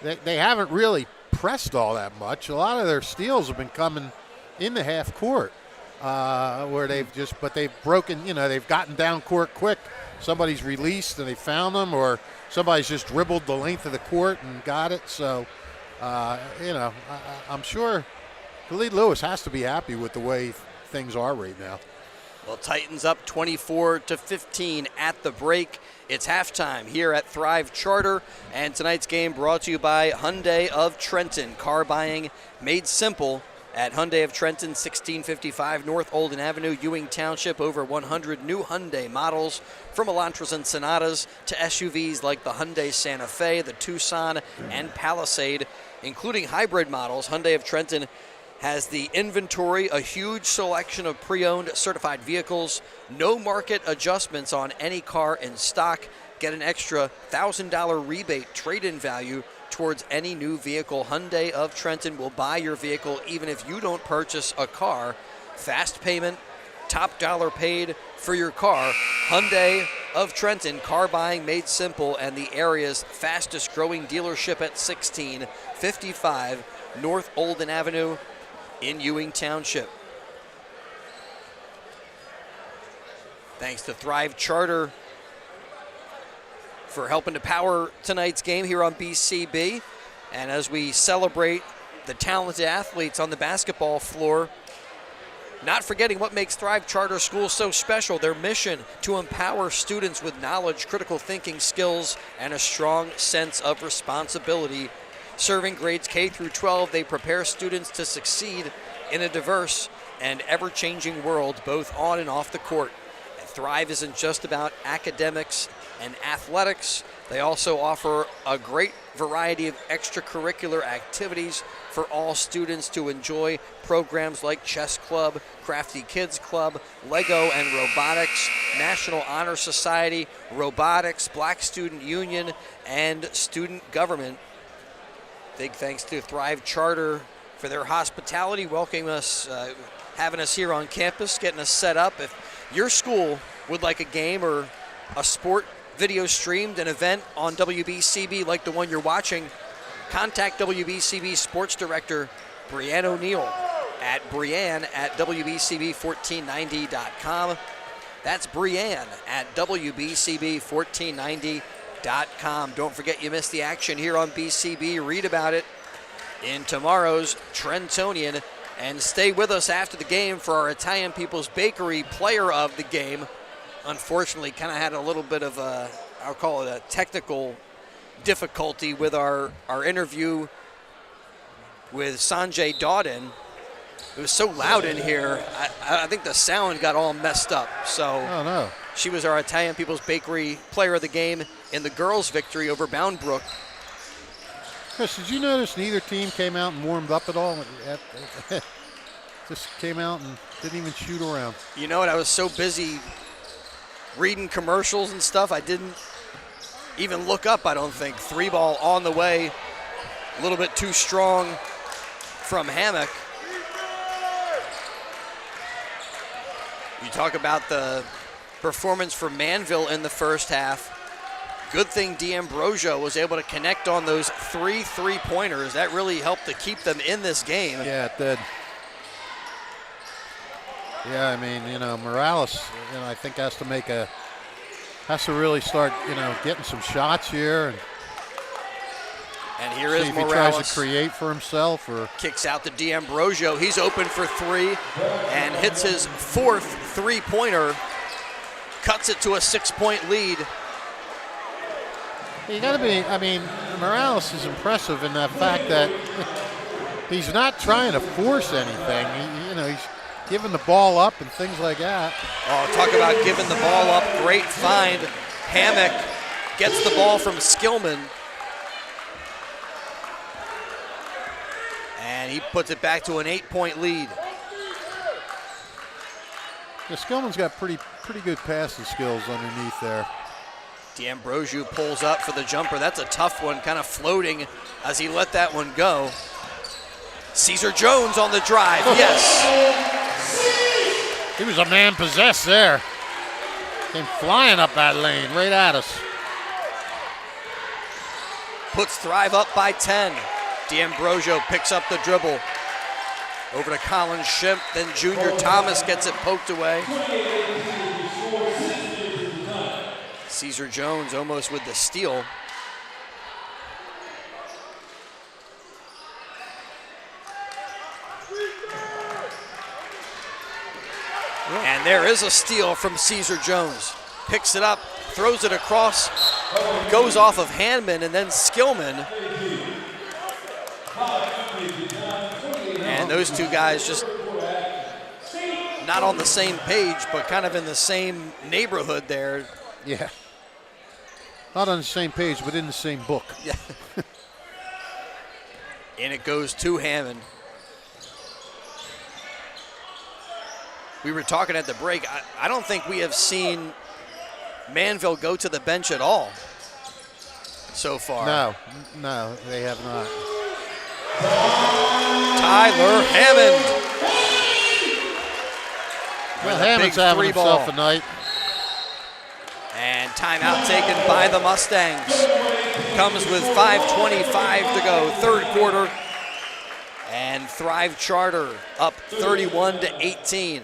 They haven't really pressed all that much. A lot of their steals have been coming in the half court, where they've broken. They've gotten down court quick. Somebody's released and they found them, or somebody's just dribbled the length of the court and got it. So, I'm sure Khalid Lewis has to be happy with the way things are right now. Well, Titans up 24-15 at the break. It's halftime here at Thrive Charter, and tonight's game brought to you by Hyundai of Trenton. Car buying made simple at Hyundai of Trenton, 1655 North Olden Avenue, Ewing Township. Over 100 new Hyundai models, from Elantras and Sonatas to SUVs like the Hyundai Santa Fe, the Tucson, and Palisade, including hybrid models. Hyundai of Trenton has the inventory, a huge selection of pre-owned certified vehicles, no market adjustments on any car in stock. Get an extra $1,000 rebate trade-in value towards any new vehicle. Hyundai of Trenton will buy your vehicle even if you don't purchase a car. Fast payment, top dollar paid for your car. Hyundai of Trenton, car buying made simple, and the area's fastest growing dealership at 1655 North Olden Avenue in Ewing Township. Thanks to Thrive Charter for helping to power tonight's game here on BCB. And as we celebrate the talented athletes on the basketball floor, not forgetting what makes Thrive Charter Schools so special: their mission to empower students with knowledge, critical thinking skills, and a strong sense of responsibility. Serving grades K through 12, they prepare students to succeed in a diverse and ever-changing world, both on and off the court. And Thrive isn't just about academics and athletics. They also offer a great variety of extracurricular activities for all students to enjoy. Programs like Chess Club, Crafty Kids Club, Lego and Robotics, National Honor Society, Robotics, Black Student Union, and Student Government. Big thanks to Thrive Charter for their hospitality, welcoming us, having us here on campus, getting us set up. If your school would like a game or a sport video streamed, an event on WBCB like the one you're watching, contact WBCB Sports Director Brianne O'Neill at Brianne@WBCB1490.com. That's Brianne at WBCB1490.com. Don't forget, you missed the action here on BCB. Read about it in tomorrow's Trentonian. And stay with us after the game for our Italian People's Bakery player of the game. Unfortunately, kind of had a little bit of a, I'll call it a technical difficulty with our interview with Sanjay Dawden. It was so loud in here, I think the sound got all messed up. So oh, no. She was our Italian People's Bakery player of the game in the girls' victory over Bound Brook. Chris, did you notice neither team came out and warmed up at all? Just came out and didn't even shoot around. You know what? I was so busy reading commercials and stuff, I didn't even look up, I don't think. 3-ball on the way. A little bit too strong from Hammock. You talk about the performance for Manville in the first half. Good thing D'Ambrosio was able to connect on those 3 3-pointers. That really helped to keep them in this game. Yeah, it did. Yeah, I mean, Morales, I think has to really start, getting some shots here. And here see is if Morales. He tries to create for himself or kicks out to D'Ambrosio. He's open for 3 and hits his 4th 3-pointer. Cuts it to a 6-point lead. You got to be, Morales is impressive in that fact that he's not trying to force anything. He's giving the ball up and things like that. Oh, talk about giving the ball up. Great find. Hammock gets the ball from Skillman. And he puts it back to an 8-point lead. Yeah, Skillman's got pretty good passing skills underneath there. D'Ambrosio pulls up for the jumper. That's a tough one, kind of floating as he let that one go. Caesar Jones on the drive, yes. He was a man possessed there. Came flying up that lane, right at us. Puts Thrive up by 10. D'Ambrosio picks up the dribble. Over to Colin Schimpf, then Junior Thomas gets it poked away. Caesar Jones almost with the steal. And there is a steal from Caesar Jones. Picks it up, throws it across, goes off of Handman and then Skillman. And those two guys just not on the same page, but kind of in the same neighborhood there. Yeah. Not on the same page, but in the same book. Yeah. And it goes to Hammond. We were talking at the break. I don't think we have seen Manville go to the bench at all so far. No, they have not. Tyler Hammond. Well, Hammond's having himself a night. And timeout taken by the Mustangs. Comes with 5:25 to go, third quarter. And Thrive Charter up 31-18.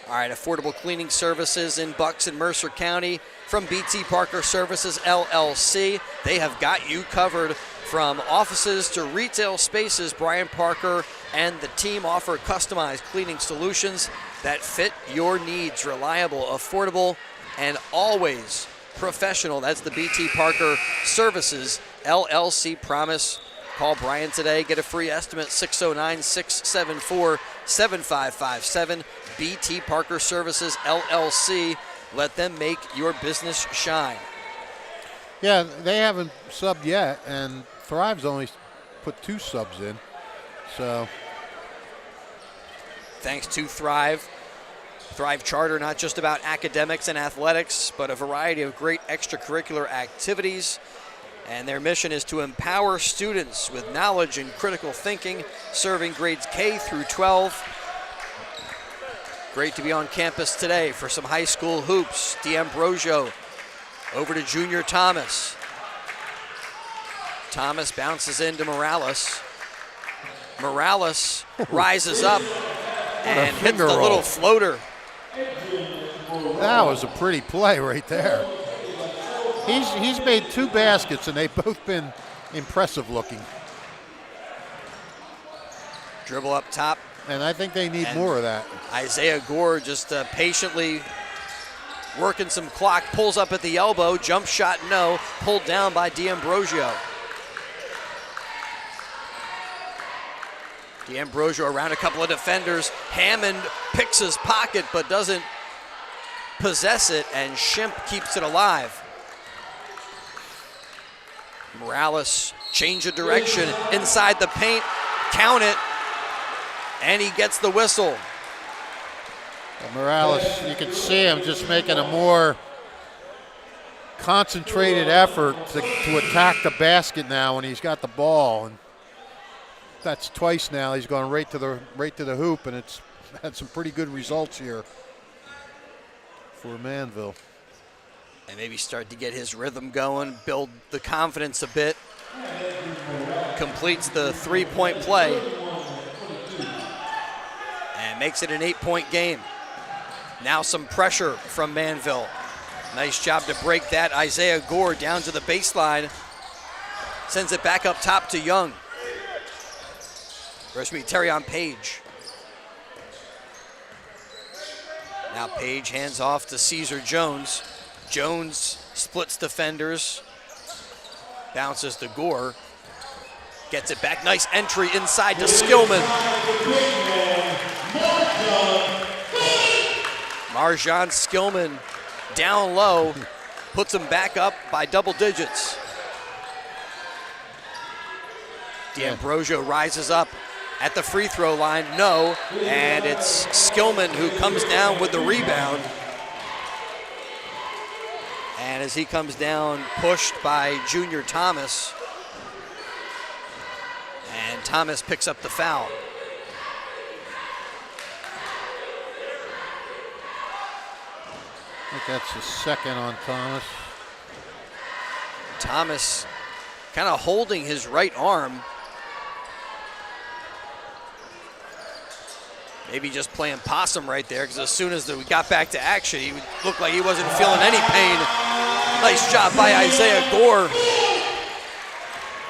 All right, affordable cleaning services in Bucks and Mercer County from BT Parker Services, LLC. They have got you covered from offices to retail spaces. Brian Parker and the team offer customized cleaning solutions that fit your needs. Reliable, affordable, and always professional. That's the BT Parker Services, LLC promise. Call Brian today. Get a free estimate, 609-674-7557. BT Parker Services, LLC. Let them make your business shine. Yeah, they haven't subbed yet, and Thrive's only put 2 subs in. So, thanks to Thrive. Thrive Charter, not just about academics and athletics, but a variety of great extracurricular activities. And their mission is to empower students with knowledge and critical thinking, serving grades K through 12. Great to be on campus today for some high school hoops. D'Ambrosio over to Junior Thomas. Thomas bounces into Morales. Morales rises up and hits the little floater. That was a pretty play right there. He's made 2 baskets, and they've both been impressive looking. Dribble up top. And I think they need more of that. Isaiah Gore just patiently working some clock, pulls up at the elbow, jump shot no, pulled down by D'Ambrosio. D'Ambrosio around a couple of defenders. Hammond picks his pocket but doesn't possess it, and Schimpf keeps it alive. Morales change of direction inside the paint, count it, and he gets the whistle. Morales, you can see him just making a more concentrated effort to attack the basket now when he's got the ball, and that's twice now. He's gone right to the hoop, and it's had some pretty good results here for Manville. And maybe start to get his rhythm going, build the confidence a bit. Completes the three-point play and makes it an 8-point game. Now some pressure from Manville. Nice job to break that. Isaiah Gore down to the baseline. Sends it back up top to Young. Or excuse me, Terrion Page. Now Page hands off to Caesar Jones. Jones splits defenders. Bounces to Gore. Gets it back. Nice entry inside to Skillman. Marjan Skillman down low, puts him back up by double digits. D'Ambrosio rises up at the free throw line, no, and it's Skillman who comes down with the rebound. And as he comes down, pushed by Junior Thomas, and Thomas picks up the foul. I think that's the second on Thomas. Thomas kind of holding his right arm. Maybe just playing possum right there, because as soon as we got back to action, he looked like he wasn't feeling any pain. Nice job by Isaiah Gore.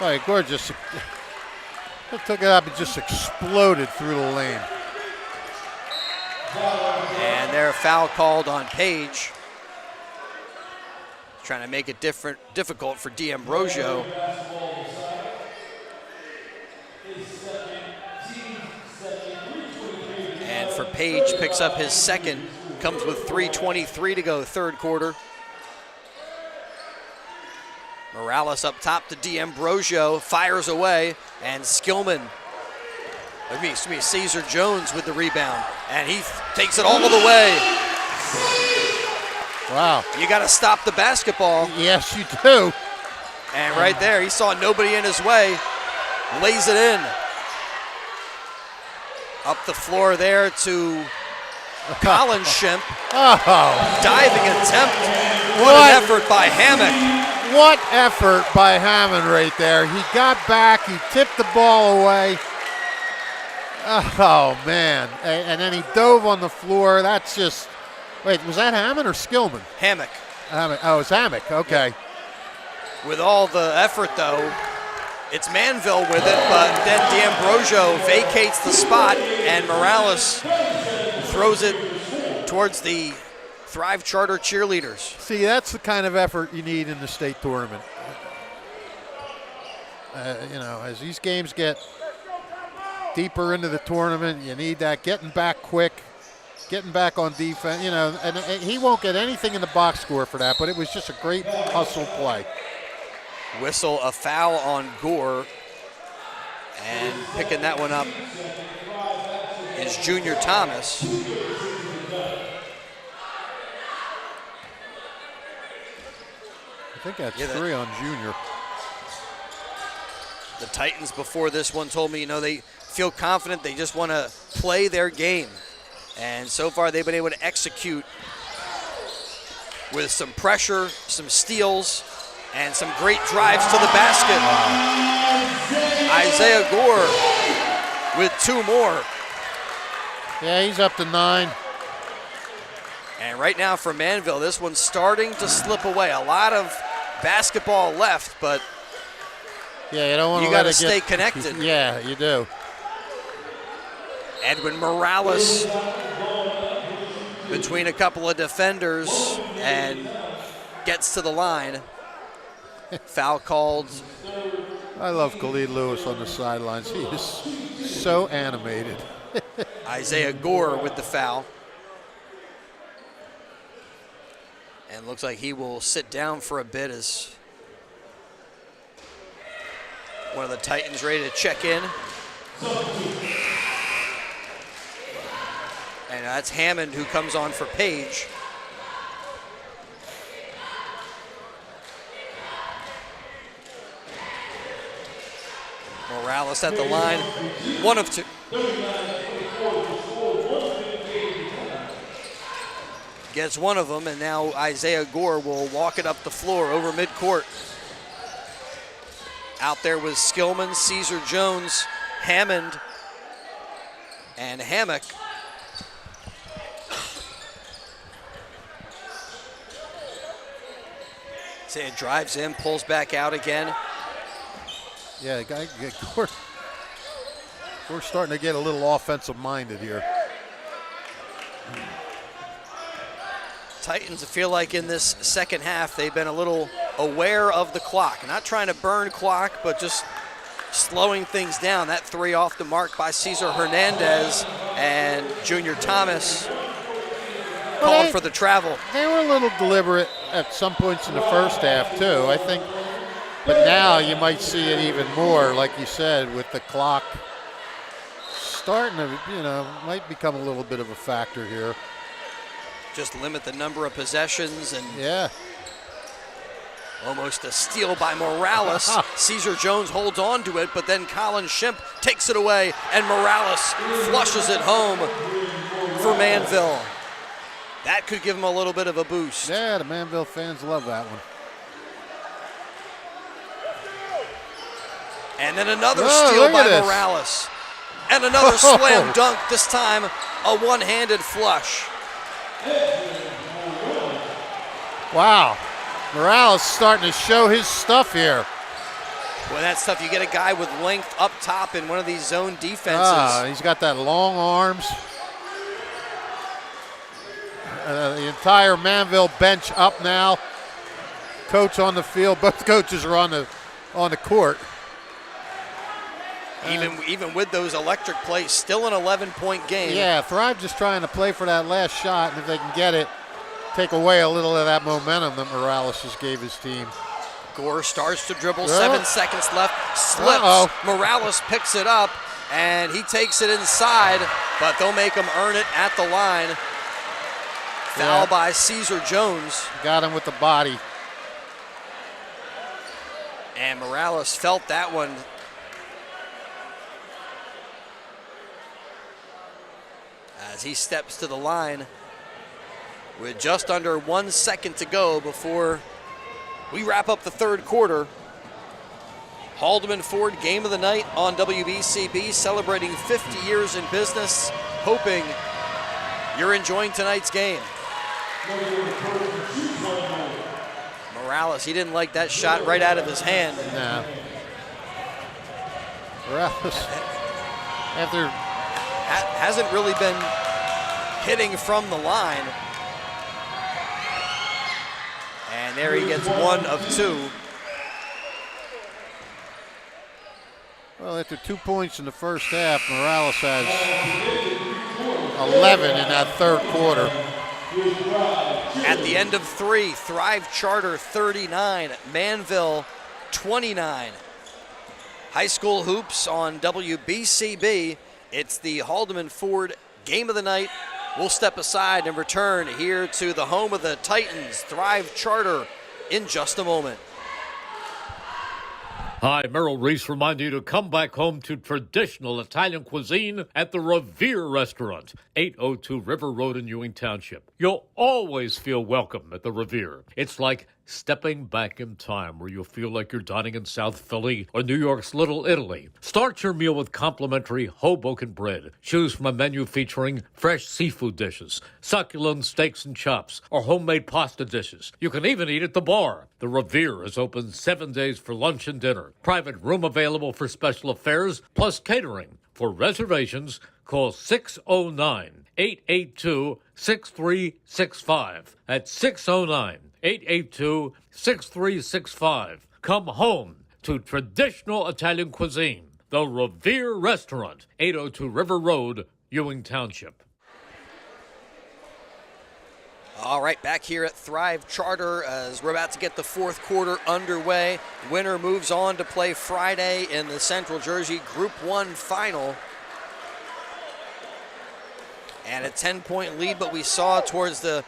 Right, Gore just took it up and just exploded through the lane. And their foul called on Page. Trying to make it difficult for D'Ambrosio. And for Page, picks up his second. Comes with 3:23 to go, third quarter. Morales up top to D'Ambrosio, fires away, and Skillman. Caesar Jones with the rebound, and he takes it all the way. Wow. You got to stop the basketball. Yes, you do. And right there, he saw nobody in his way, lays it in. Up the floor there to Colin Shemp. Oh. Diving attempt. What an effort by Hammock. What effort by Hammond right there. He got back, he tipped the ball away. Oh, man. And then he dove on the floor. That's just, wait, was that Hammond or Skillman? Hammock. Oh, it's Hammock, okay. Yeah. With all the effort, though, it's Manville with it, but then D'Ambrosio vacates the spot, and Morales throws it towards the Thrive Charter cheerleaders. See, that's the kind of effort you need in the state tournament. As these games get deeper into the tournament, you need that getting back quick, getting back on defense, and he won't get anything in the box score for that, but it was just a great hustle play. Whistle a foul on Gore, and picking that one up is Junior Thomas. I think that's three on Junior. The Titans before this one told me, they feel confident, they just want to play their game. And so far they've been able to execute with some pressure, some steals, and some great drives to the basket. Isaiah Gore with two more. Yeah, he's up to 9. And right now for Manville, this one's starting to slip away. A lot of basketball left, but yeah, you don't want to. You got to stay connected. Yeah, you do. Edwin Morales between a couple of defenders and gets to the line. Foul called. I love Khalid Lewis on the sidelines. He is so animated. Isaiah Gore with the foul. And looks like he will sit down for a bit as one of the Titans ready to check in. And that's Hammond who comes on for Page. Morales at the line, 1 of 2. Gets one of them, and now Isaiah Gore will walk it up the floor over midcourt. Out there was Skillman, Caesar Jones, Hammond, and Hammock. Isaiah drives in, pulls back out again. Yeah, we're starting to get a little offensive minded here. Titans feel like in this second half they've been a little aware of the clock. Not trying to burn clock, but just slowing things down. That 3 off the mark by Cesar Hernandez, and Junior Thomas calling for the travel. They were a little deliberate at some points in the first half too, I think. But now you might see it even more, like you said, with the clock starting to, might become a little bit of a factor here. Just limit the number of possessions, and yeah, almost a steal by Morales. Caesar Jones holds on to it, but then Colin Shimp takes it away, and Morales flushes it home for Manville. That could give him a little bit of a boost. Yeah, the Manville fans love that one. And then another steal by Morales. And another slam dunk, this time a one-handed flush. Wow, Morales starting to show his stuff here. Well, that's tough. You get a guy with length up top in one of these zone defenses. He's got that long arms. The entire Manville bench up now. Coach on the field. Both coaches are on the court. Even with those electric plays, still an 11-point game. Yeah, Thrive just trying to play for that last shot, and if they can get it, take away a little of that momentum that Morales just gave his team. Gore starts to dribble, 7 seconds left, slips. Morales picks it up, and he takes it inside, but they'll make him earn it at the line. Foul by Caesar Jones. Got him with the body. And Morales felt that one. As he steps to the line with just under 1 second to go before we wrap up the third quarter. Haldeman Ford Game of the Night on WBCB, celebrating 50 years in business, hoping you're enjoying tonight's game. Morales, he didn't like that shot right out of his hand. No. Morales, after hasn't really been hitting from the line. And there he gets 1 of 2. Well, after 2 points in the first half, Morales has 11 in that third quarter. At the end of 3, Thrive Charter 39, Manville 29. High school hoops on WBCB. It's the Haldeman Ford Game of the Night. We'll step aside and return here to the home of the Titans, Thrive Charter, in just a moment. Hi, Merrill Reese reminding you to come back home to traditional Italian cuisine at the Revere Restaurant, 802 River Road in Ewing Township. You'll always feel welcome at the Revere. It's like stepping back in time where you'll feel like you're dining in South Philly or New York's Little Italy. Start your meal with complimentary Hoboken bread. Choose from a menu featuring fresh seafood dishes, succulent steaks and chops, or homemade pasta dishes. You can even eat at the bar. The Revere is open 7 days for lunch and dinner. Private room available for special affairs, plus catering. For reservations, call 609-882-6365. That's 609-882-6365. Come home to traditional Italian cuisine. The Revere Restaurant, 802 River Road, Ewing Township. All right, back here at Thrive Charter as we're about to get the fourth quarter underway. Winner moves on to play Friday in the Central Jersey Group 1 final. And a 10-point lead, but we saw towards the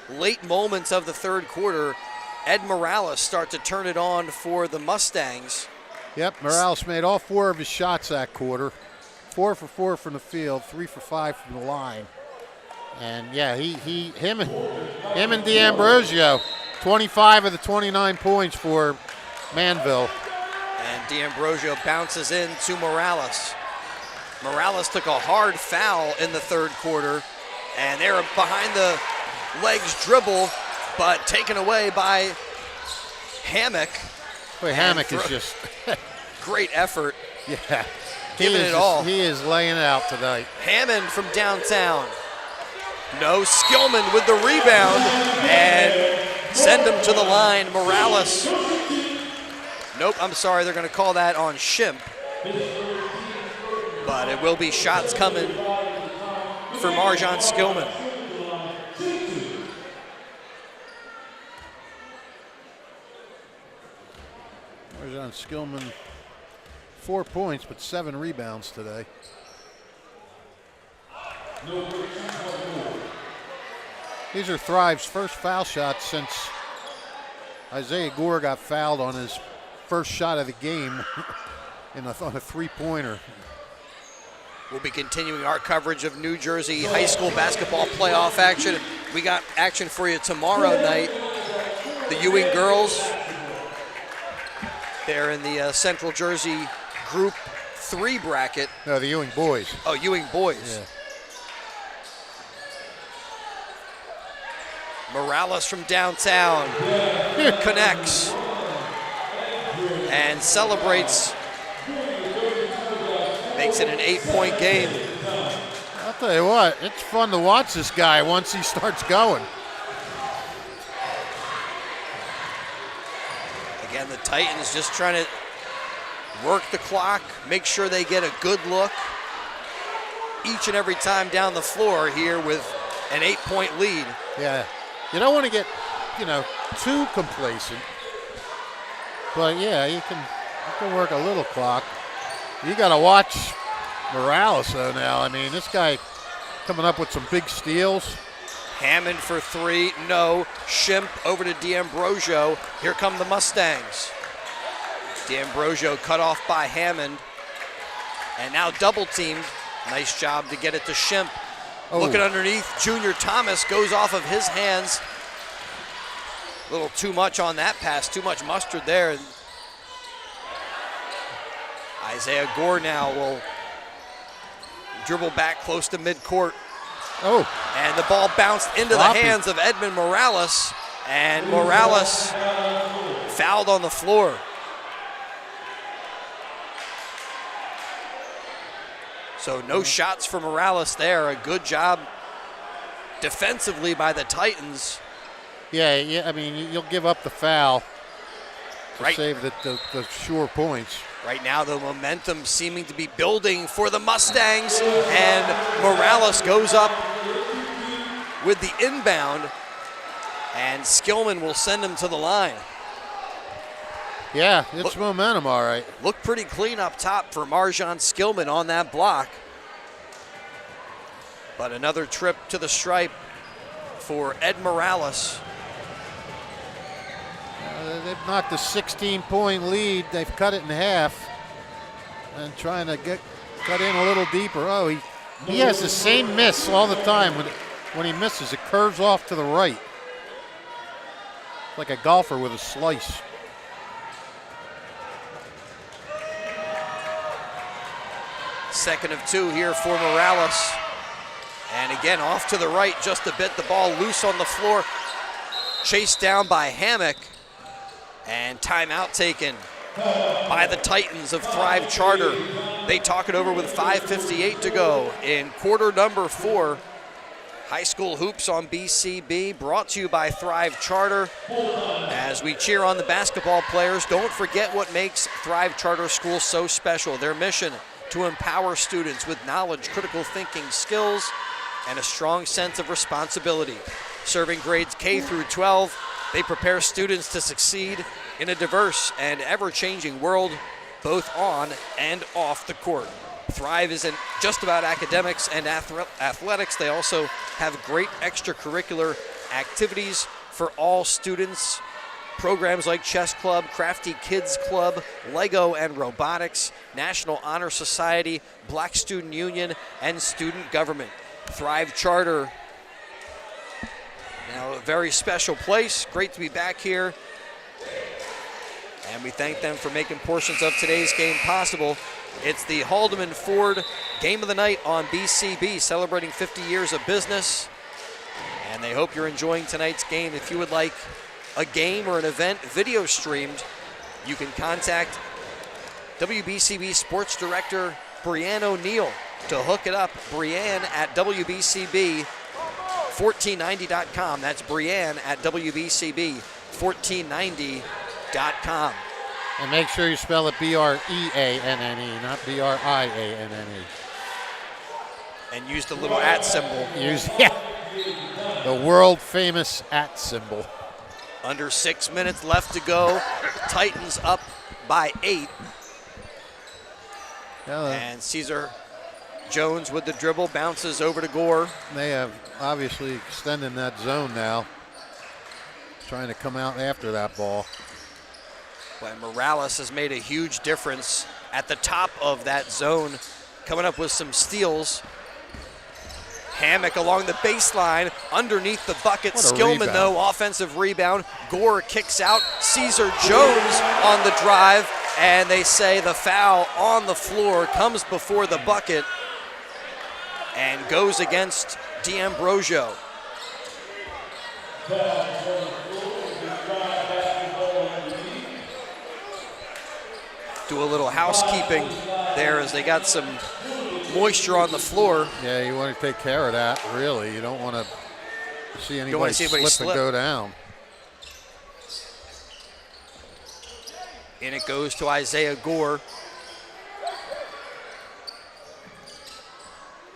late moments of the third quarter, Ed Morales start to turn it on for the Mustangs. Yep, Morales made all 4 of his shots that quarter. 4 for 4 from the field, 3 for 5 from the line. And yeah, him and D'Ambrosio, 25 of the 29 points for Manville. And D'Ambrosio bounces in to Morales. Morales took a hard foul in the third quarter, and they're behind the legs dribble, but taken away by Hammock. Boy, Hammock is just great effort. Yeah, giving it all. He is laying it out tonight. Hammond from downtown. No, Skillman with the rebound and send him to the line. Morales. Nope, I'm sorry, they're going to call that on Shimp. But it will be shots coming for Marjon Skillman. Marjon Skillman, 4 points, but 7 rebounds today. These are Thrive's first foul shots since Isaiah Gore got fouled on his first shot of the game on a three-pointer. We'll be continuing our coverage of New Jersey high school basketball playoff action. We got action for you tomorrow night. The Ewing girls, they're in the Central Jersey Group 3 bracket. No, the Ewing boys. Oh, Ewing boys. Yeah. Morales from downtown connects and celebrates. Makes it an 8-point game. I'll tell you what, it's fun to watch this guy once he starts going. Again, the Titans just trying to work the clock, make sure they get a good look each and every time down the floor here with an 8-point lead. Yeah, you don't want to get, too complacent. But yeah, you can work a little clock. You got to watch Morales, though, now. I mean, this guy coming up with some big steals. Hammond for 3, no. Shimp over to D'Ambrosio. Here come the Mustangs. D'Ambrosio cut off by Hammond. And now double teamed. Nice job to get it to Shimp. Oh. Looking underneath, Junior Thomas goes off of his hands. A little too much on that pass, too much mustard there. Isaiah Gore now will dribble back close to midcourt. Oh. And the ball bounced into the hands of Edmund Morales. And Morales fouled on the floor. So no shots for Morales there. A good job defensively by the Titans. Yeah. I mean, you'll give up the foul to right. Save the sure points. Right now, the momentum seeming to be building for the Mustangs, and Morales goes up with the inbound, and Skillman will send him to the line. Yeah, it's momentum, all right. Looked pretty clean up top for Marjon Skillman on that block. But another trip to the stripe for Ed Morales. They've knocked a 16-point lead. They've cut it in half and trying to cut in a little deeper. Oh, he has the same miss all the time. When he misses, it curves off to the right. Like a golfer with a slice. Second of 2 here for Morales. And again, off to the right just a bit. The ball loose on the floor. Chased down by Hammock. And timeout taken by the Titans of Thrive Charter. They talk it over with 5:58 to go in quarter number 4. High school hoops on BCB, brought to you by Thrive Charter. As we cheer on the basketball players, don't forget what makes Thrive Charter School so special. Their mission to empower students with knowledge, critical thinking skills, and a strong sense of responsibility. Serving grades K through 12, they prepare students to succeed in a diverse and ever-changing world, both on and off the court. Thrive isn't just about academics and athletics. They also have great extracurricular activities for all students, programs like Chess Club, Crafty Kids Club, Lego and Robotics, National Honor Society, Black Student Union, and Student Government. Thrive Charter, now a very special place. Great to be back here. And we thank them for making portions of today's game possible. It's the Haldeman Ford Game of the Night on BCB, celebrating 50 years of business. And they hope you're enjoying tonight's game. If you would like a game or an event video streamed, you can contact WBCB Sports Director Brianne O'Neill to hook it up. Brianne at WBCB1490.com. That's Brianne at WBCB1490.com. And make sure you spell it B-R-E-A-N-N-E, not B-R-I-A-N-N-E. And use the little @ symbol. The world famous @ symbol. Under 6 minutes left to go. Titans up by 8. And Caesar Jones with the dribble, bounces over to Gore. They have obviously extended that zone now. Trying to come out after that ball. Well, Morales has made a huge difference at the top of that zone, coming up with some steals. Hammock along the baseline, underneath the bucket. Skillman, rebound. though, offensive rebound. Gore kicks out. Caesar Jones on the drive, and they say the foul on the floor comes before the bucket and goes against D'Ambrosio. Do a little housekeeping there as they got some moisture on the floor. Yeah, you want to take care of that, really. You don't want to see anybody slip and go down. And it goes to Isaiah Gore.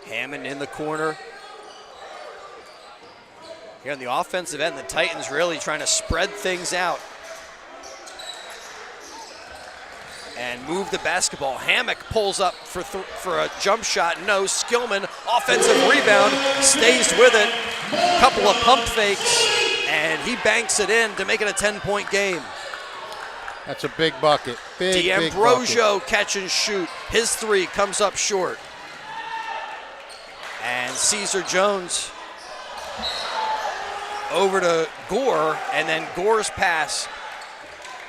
Hammond in the corner. Here on the offensive end, the Titans really trying to spread things out and move the basketball. Hammock pulls up for a jump shot. No. Skillman, offensive rebound, stays with it. Couple of pump fakes, and he banks it in to make it a 10-point game. That's a big bucket. Big D'Ambrosio bucket. catch and shoot. His three comes up short. And Caesar Jones over to Gore, and then Gore's pass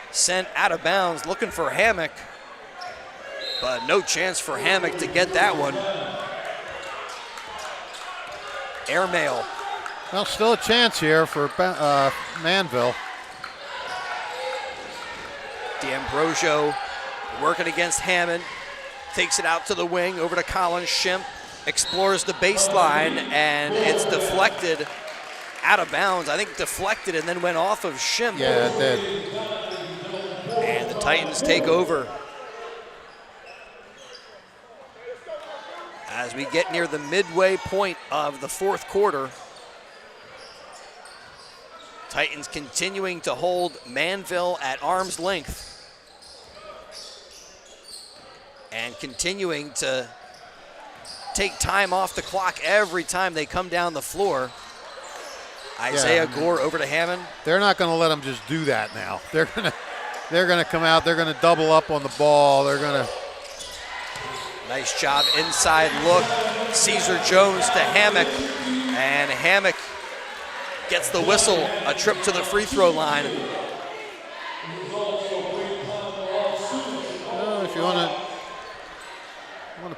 sent out of bounds, looking for Hammock, but no chance for Hammock to get that one. Airmail. Well, still a chance here for Manville. D'Ambrosio working against Hammond, takes it out to the wing, over to Colin Shimp, explores the baseline, and it's deflected out of bounds. I think deflected and then went off of Shimp. Yeah, it did. And the Titans take over. As we get near the midway point of the fourth quarter, Titans continuing to hold Manville at arm's length and continuing to take time off the clock every time they come down the floor. Isaiah Gore over to Hammond. They're not going to let them just do that now. They're going to come out. They're going to double up on the ball. They're going to. Nice job, inside look. Caesar Jones to Hammock, and Hammock gets the whistle, a trip to the free throw line. Well, if you want to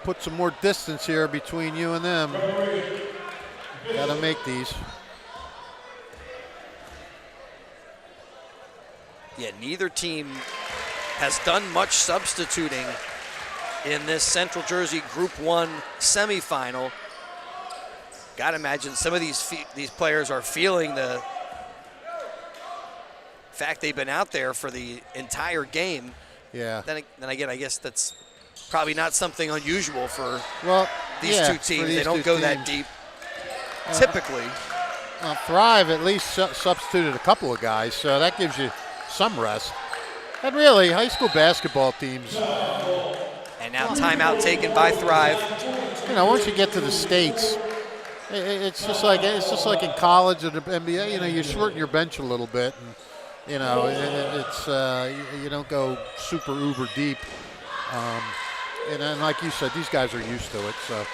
put some more distance here between you and them, got to make these. Yeah, neither team has done much substituting in this Central Jersey Group 1 semifinal. Got to imagine some of these players are feeling the fact they've been out there for the entire game. Yeah. Then again, I guess that's probably not something unusual for these two teams. They don't go that deep typically. Thrive at least substituted a couple of guys, so that gives you some rest. And really, high school basketball teams. And now timeout taken by Thrive. You know, once you get to the States, it's just like in college or the NBA. You know, you shorten your bench a little bit, and you know, it's you don't go super uber deep. And like you said, these guys are used to it. So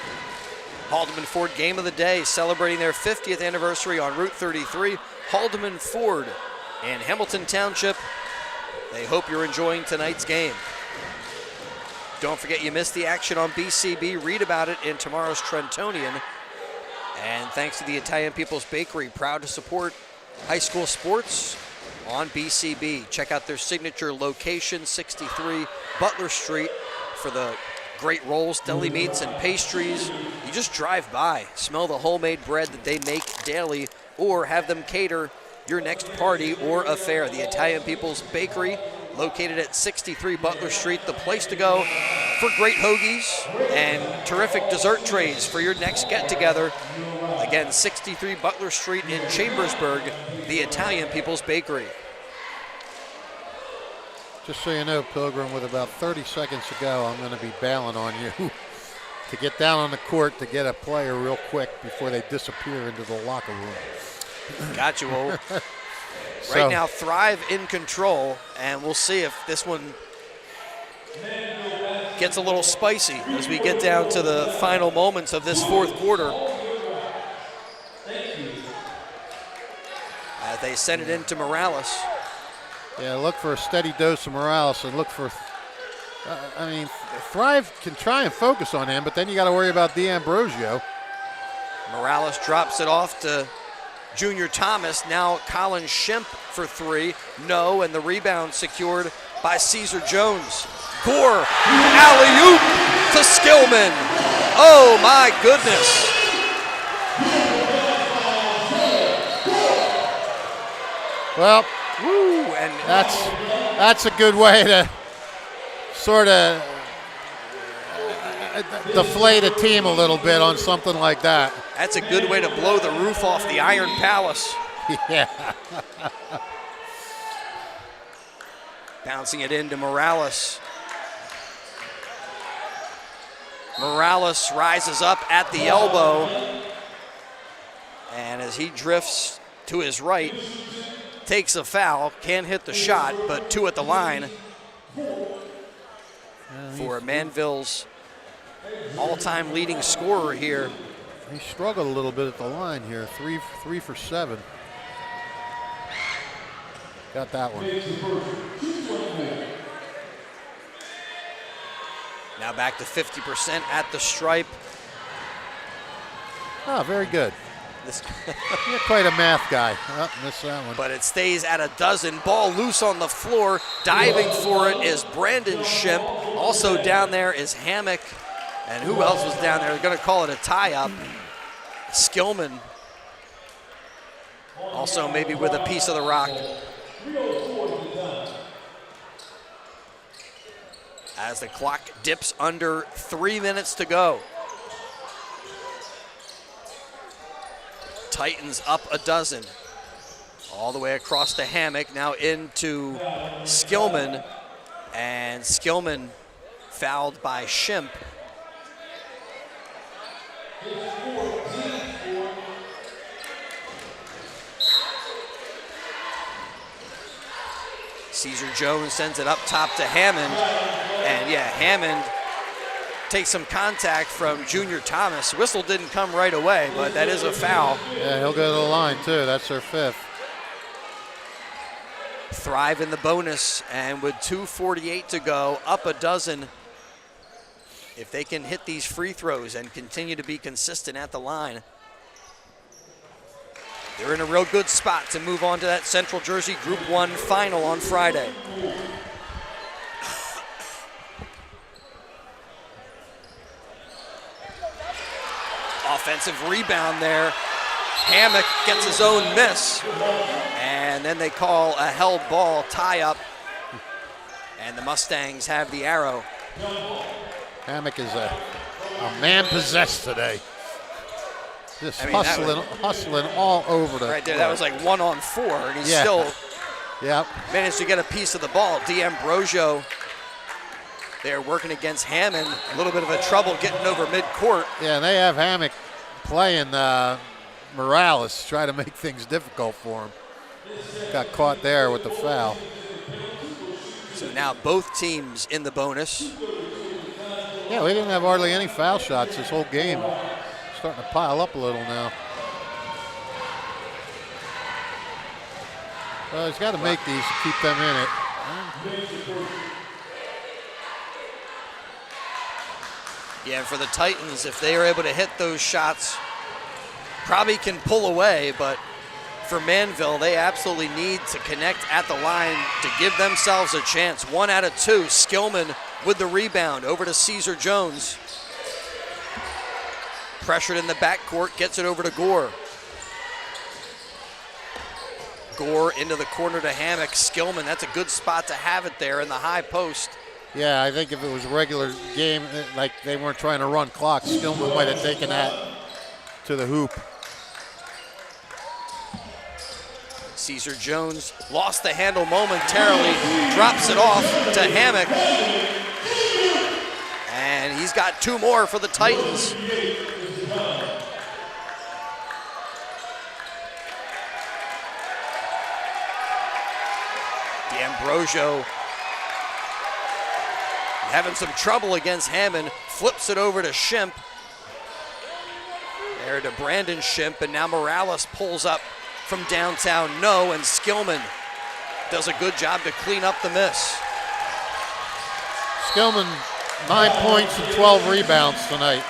Haldeman Ford game of the day, celebrating their 50th anniversary on Route 33. Haldeman Ford in Hamilton Township. They hope you're enjoying tonight's game. Don't forget you missed the action on BCB. Read about it in tomorrow's Trentonian. And thanks to the Italian People's Bakery, proud to support high school sports on BCB. Check out their signature location, 63 Butler Street, for the great rolls, deli meats, and pastries. You just drive by, smell the homemade bread that they make daily, or have them cater your next party or affair. The Italian People's Bakery, located at 63 Butler Street, the place to go for great hoagies and terrific dessert trays for your next get-together. Again, 63 Butler Street in Chambersburg, the Italian People's Bakery. just so you know, Pilgrim, with about 30 seconds to go, I'm going to be bailing on you to get down on the court to get a player real quick before they disappear into the locker room. Got you. Well, So- right now, Thrive in control, and we'll see if this one gets a little spicy as we get down to the final moments of this fourth quarter. As they send it into Morales. Yeah, look for a steady dose of Morales and look for, I mean, Thrive can try and focus on him, but then you got to worry about D'Ambrosio. Morales drops it off to Junior Thomas. Now Colin Shemp for three. No, and the rebound secured by Caesar Jones. Gore, alley-oop to Skillman. Oh my goodness. Well, Woo, and that's a good way to sort of deflate a team a little bit on something like that. that's a good way to blow the roof off the Iron Palace. Yeah. Bouncing it into Morales. Morales rises up at the elbow. And as he drifts to his right, takes a foul, can hit the shot, but two at the line for Manville's all-time leading scorer here. He struggled a little bit at the line here. Three for 7. Got that one. Now back to 50% at the stripe. Oh, very good. This, You're quite a math guy. Oh, missed that one. but it stays at a dozen. Ball loose on the floor. Diving for it is Brandon Shemp. Also down there is Hammock. And who else was down there? They're going to call it a tie-up. Skillman. Also maybe with a piece of the rock. As the clock dips under 3 minutes to go. Titans up a dozen. All the way across to Hammock, now into Skillman. And Skillman fouled by Shemp. Caesar Jones sends it up top to Hammond. And yeah, Hammond takes some contact from Junior Thomas. Whistle didn't come right away, but that is a foul. Yeah, he'll go to the line too. That's their 5th. Thrive in the bonus, and with 2:48 to go, up a dozen. If they can hit these free throws and continue to be consistent at the line, they're in a real good spot to move on to that Central Jersey Group 1 final on Friday. Offensive rebound there. Hammock gets his own miss. And then they call a held ball tie-up. And the Mustangs have the arrow. Hammock is a man possessed today. Just I mean, hustling all over the Right there, court. that was like 1-on-4, and he Yeah. still Yep. managed to get a piece of the ball. D'Ambrosio, they're working against Hammond. A little bit of a trouble getting over midcourt. Yeah, and they have Hammock playing Morales, try to make things difficult for him. got caught there with the foul. So now both teams in the bonus. Yeah, we didn't have hardly any foul shots this whole game. Starting to pile up a little now. Well, he's got to make these to keep them in it. Yeah, and for the Titans, if they are able to hit those shots, probably can pull away, but for Manville, they absolutely need to connect at the line to give themselves a chance. 1 out of 2. Skillman with the rebound over to Caesar Jones. Pressured in the backcourt, gets it over to Gore. Gore into the corner to Hammock. Skillman, that's a good spot to have it there in the high post. Yeah, I think if it was a regular game, like they weren't trying to run clock, Skillman might have taken that to the hoop. Caesar Jones lost the handle momentarily, drops it off to Hammock. And he's got 2 more for the Titans. D'Ambrosio having some trouble against Hammond, flips it over to Shimp. There to Brandon Shimp, and now Morales pulls up from downtown, no, and Skillman does a good job to clean up the miss. Skillman, 9 points and 12 rebounds tonight.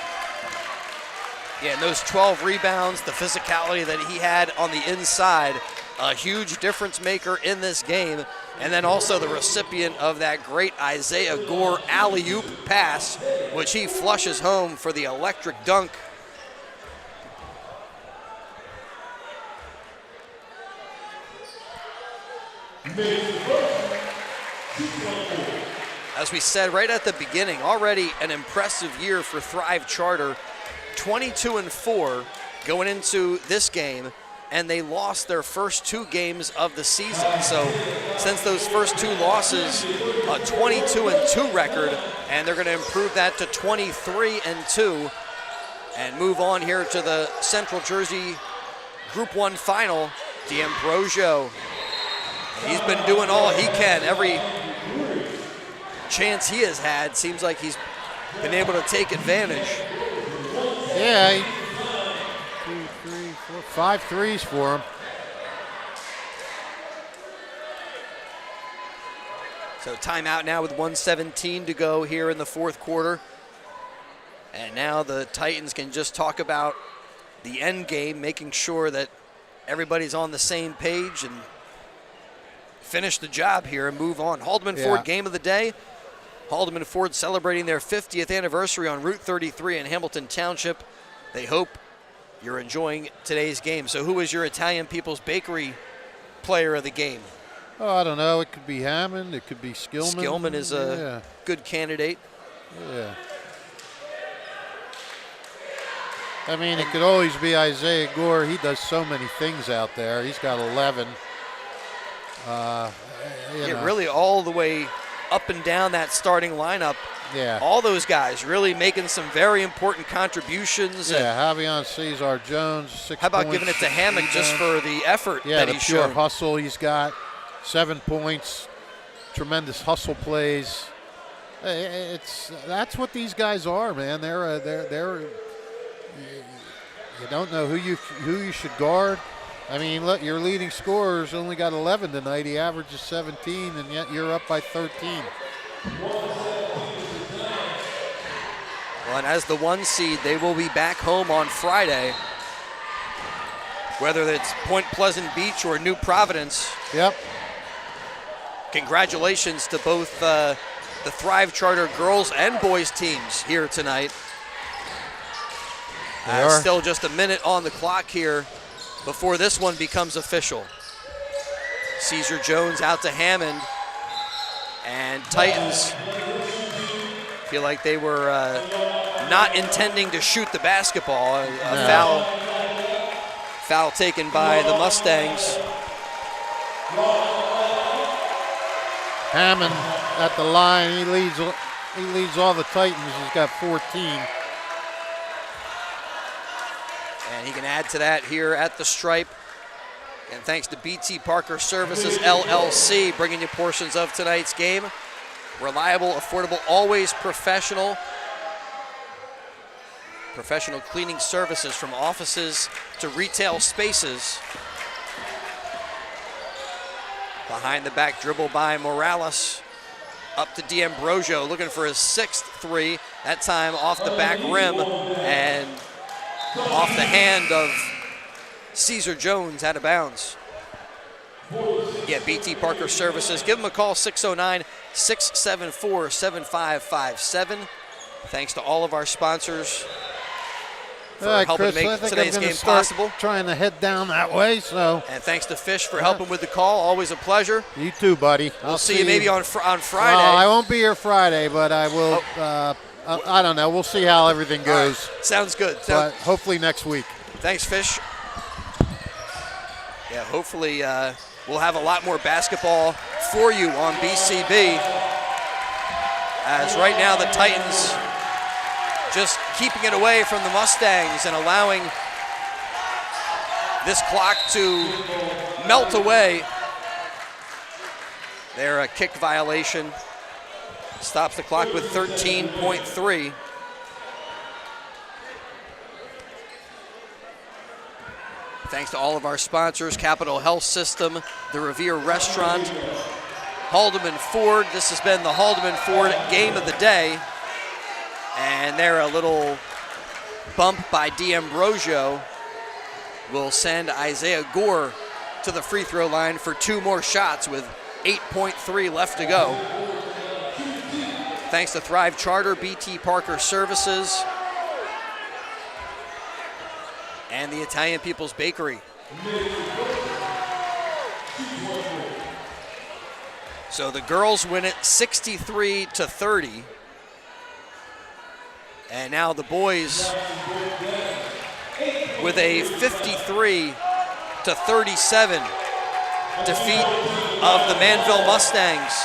Yeah, and those 12 rebounds, the physicality that he had on the inside, a huge difference maker in this game. And then also the recipient of that great Isaiah Gore alley-oop pass, which he flushes home for the electric dunk. As we said right at the beginning, already an impressive year for Thrive Charter. 22-4 going into this game, and they lost their first 2 games of the season. So since those first 2 losses, a 22-2 record, and they're going to improve that to 23-2 and move on here to the Central Jersey Group 1 final. D'Ambrosio, he's been doing all he can. Every chance he has had, seems like he's been able to take advantage. Yeah, 2, 3, 4, 5 threes for him. So timeout now with 1:17 to go here in the 4th quarter. And now the Titans can just talk about the end game, making sure that everybody's on the same page and finish the job here and move on. Haldeman Ford game of the day. Haldeman Ford celebrating their 50th anniversary on Route 33 in Hamilton Township. They hope you're enjoying today's game. So who is your Italian People's Bakery player of the game? Oh, I don't know. It could be Hammond. It could be Skillman. Skillman is a good candidate. Yeah. I mean, it could always be Isaiah Gore. He does so many things out there. He's got 11. Really all the way up and down that starting lineup. Yeah. All those guys really making some very important contributions. Yeah, Javion Cesar Jones, 6 How about points, giving it to Hammock just for the effort that he's pure shown? hustle he's got, 7 points, tremendous hustle plays. That's what these guys are, man. They're you don't know who you should guard. I mean, look, your leading scorer's only got 11 tonight. He averages 17, and yet you're up by 13. Well, and as the 1 seed, they will be back home on Friday. Whether it's Point Pleasant Beach or New Providence. Yep. Congratulations to both the Thrive Charter girls and boys teams here tonight. Still just a minute on the clock here before this one becomes official. Caesar Jones out to Hammond. And Titans feel like they were not intending to shoot the basketball. Foul taken by the Mustangs. Hammond at the line. He leads all the Titans. He's got 14. And he can add to that here at the stripe. And thanks to BT Parker Services LLC, bringing you portions of tonight's game. Reliable, affordable, always professional. Professional cleaning services from offices to retail spaces. Behind the back dribble by Morales. Up to D'Ambrosio, looking for his 6th three. That time off the back rim and off the hand of Caesar Jones, out of bounds. Yeah, BT Parker Services. Give them a call, 609-674-7557. Thanks to all of our sponsors for helping Chris, to make today's game possible. Trying to head down that way, so. And thanks to Fish for helping with the call. Always a pleasure. You too, buddy. We'll see you maybe on Friday. Well, I won't be here Friday, but I will. I don't know. We'll see how everything goes. Right. Sounds good. But hopefully next week. Thanks, Fish. Yeah, hopefully we'll have a lot more basketball for you on BCB. As right now the Titans just keeping it away from the Mustangs and allowing this clock to melt away. There, a kick violation stops the clock with 13.3. Thanks to all of our sponsors, Capital Health System, the Revere Restaurant, Haldeman Ford. This has been the Haldeman Ford game of the day. And there, a little bump by D'Ambrosio will send Isaiah Gore to the free throw line for 2 more shots with 8.3 left to go. Thanks to Thrive Charter, BT Parker Services, and the Italian People's Bakery. So the girls win it 63-30. And now the boys with a 53-37 defeat of the Manville Mustangs.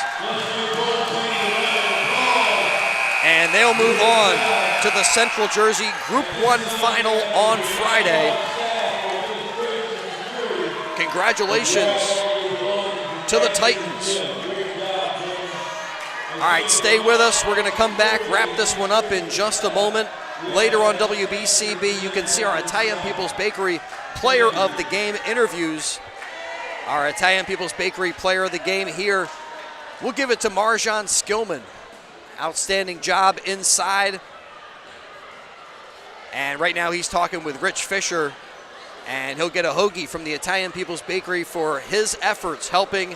And they'll move on to the Central Jersey Group 1 final on Friday. Congratulations to the Titans. All right, stay with us. We're going to come back, wrap this one up in just a moment. Later on WBCB, you can see our Italian People's Bakery Player of the Game interviews. Our Italian People's Bakery Player of the Game here, we'll give it to Marjan Skillman. Outstanding job inside. And right now he's talking with Rich Fisher, and he'll get a hoagie from the Italian People's Bakery for his efforts helping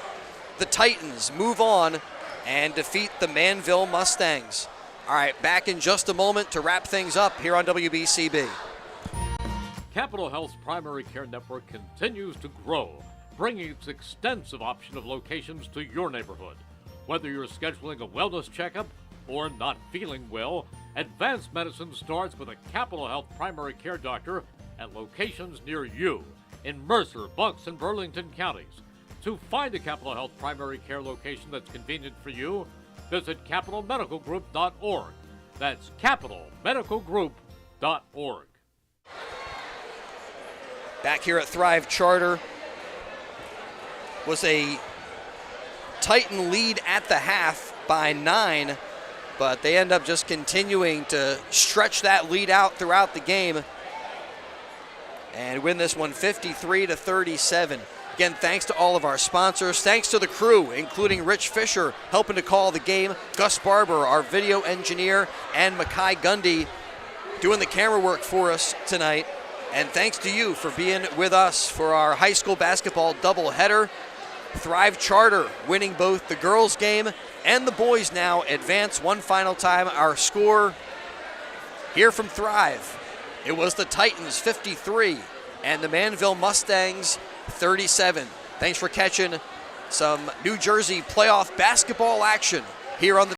the Titans move on and defeat the Manville Mustangs. All right, back in just a moment to wrap things up here on WBCB. Capital Health's primary care network continues to grow, bringing its extensive option of locations to your neighborhood. Whether you're scheduling a wellness checkup or not feeling well, advanced medicine starts with a Capital Health primary care doctor at locations near you in Mercer, Bucks, and Burlington counties. To find a Capital Health primary care location that's convenient for you, visit capitalmedicalgroup.org. That's capitalmedicalgroup.org. Back here at Thrive Charter, was a Titan lead at the half by 9, but they end up just continuing to stretch that lead out throughout the game and win this one 53-37. Again, thanks to all of our sponsors. Thanks to the crew, including Rich Fisher, helping to call the game. Gus Barber, our video engineer, and Makai Gundy doing the camera work for us tonight. And thanks to you for being with us for our high school basketball doubleheader. Thrive Charter winning both the girls' game and the boys now advance one final time. Our score here from Thrive, it was the Titans 53 and the Manville Mustangs 37. Thanks for catching some New Jersey playoff basketball action here on the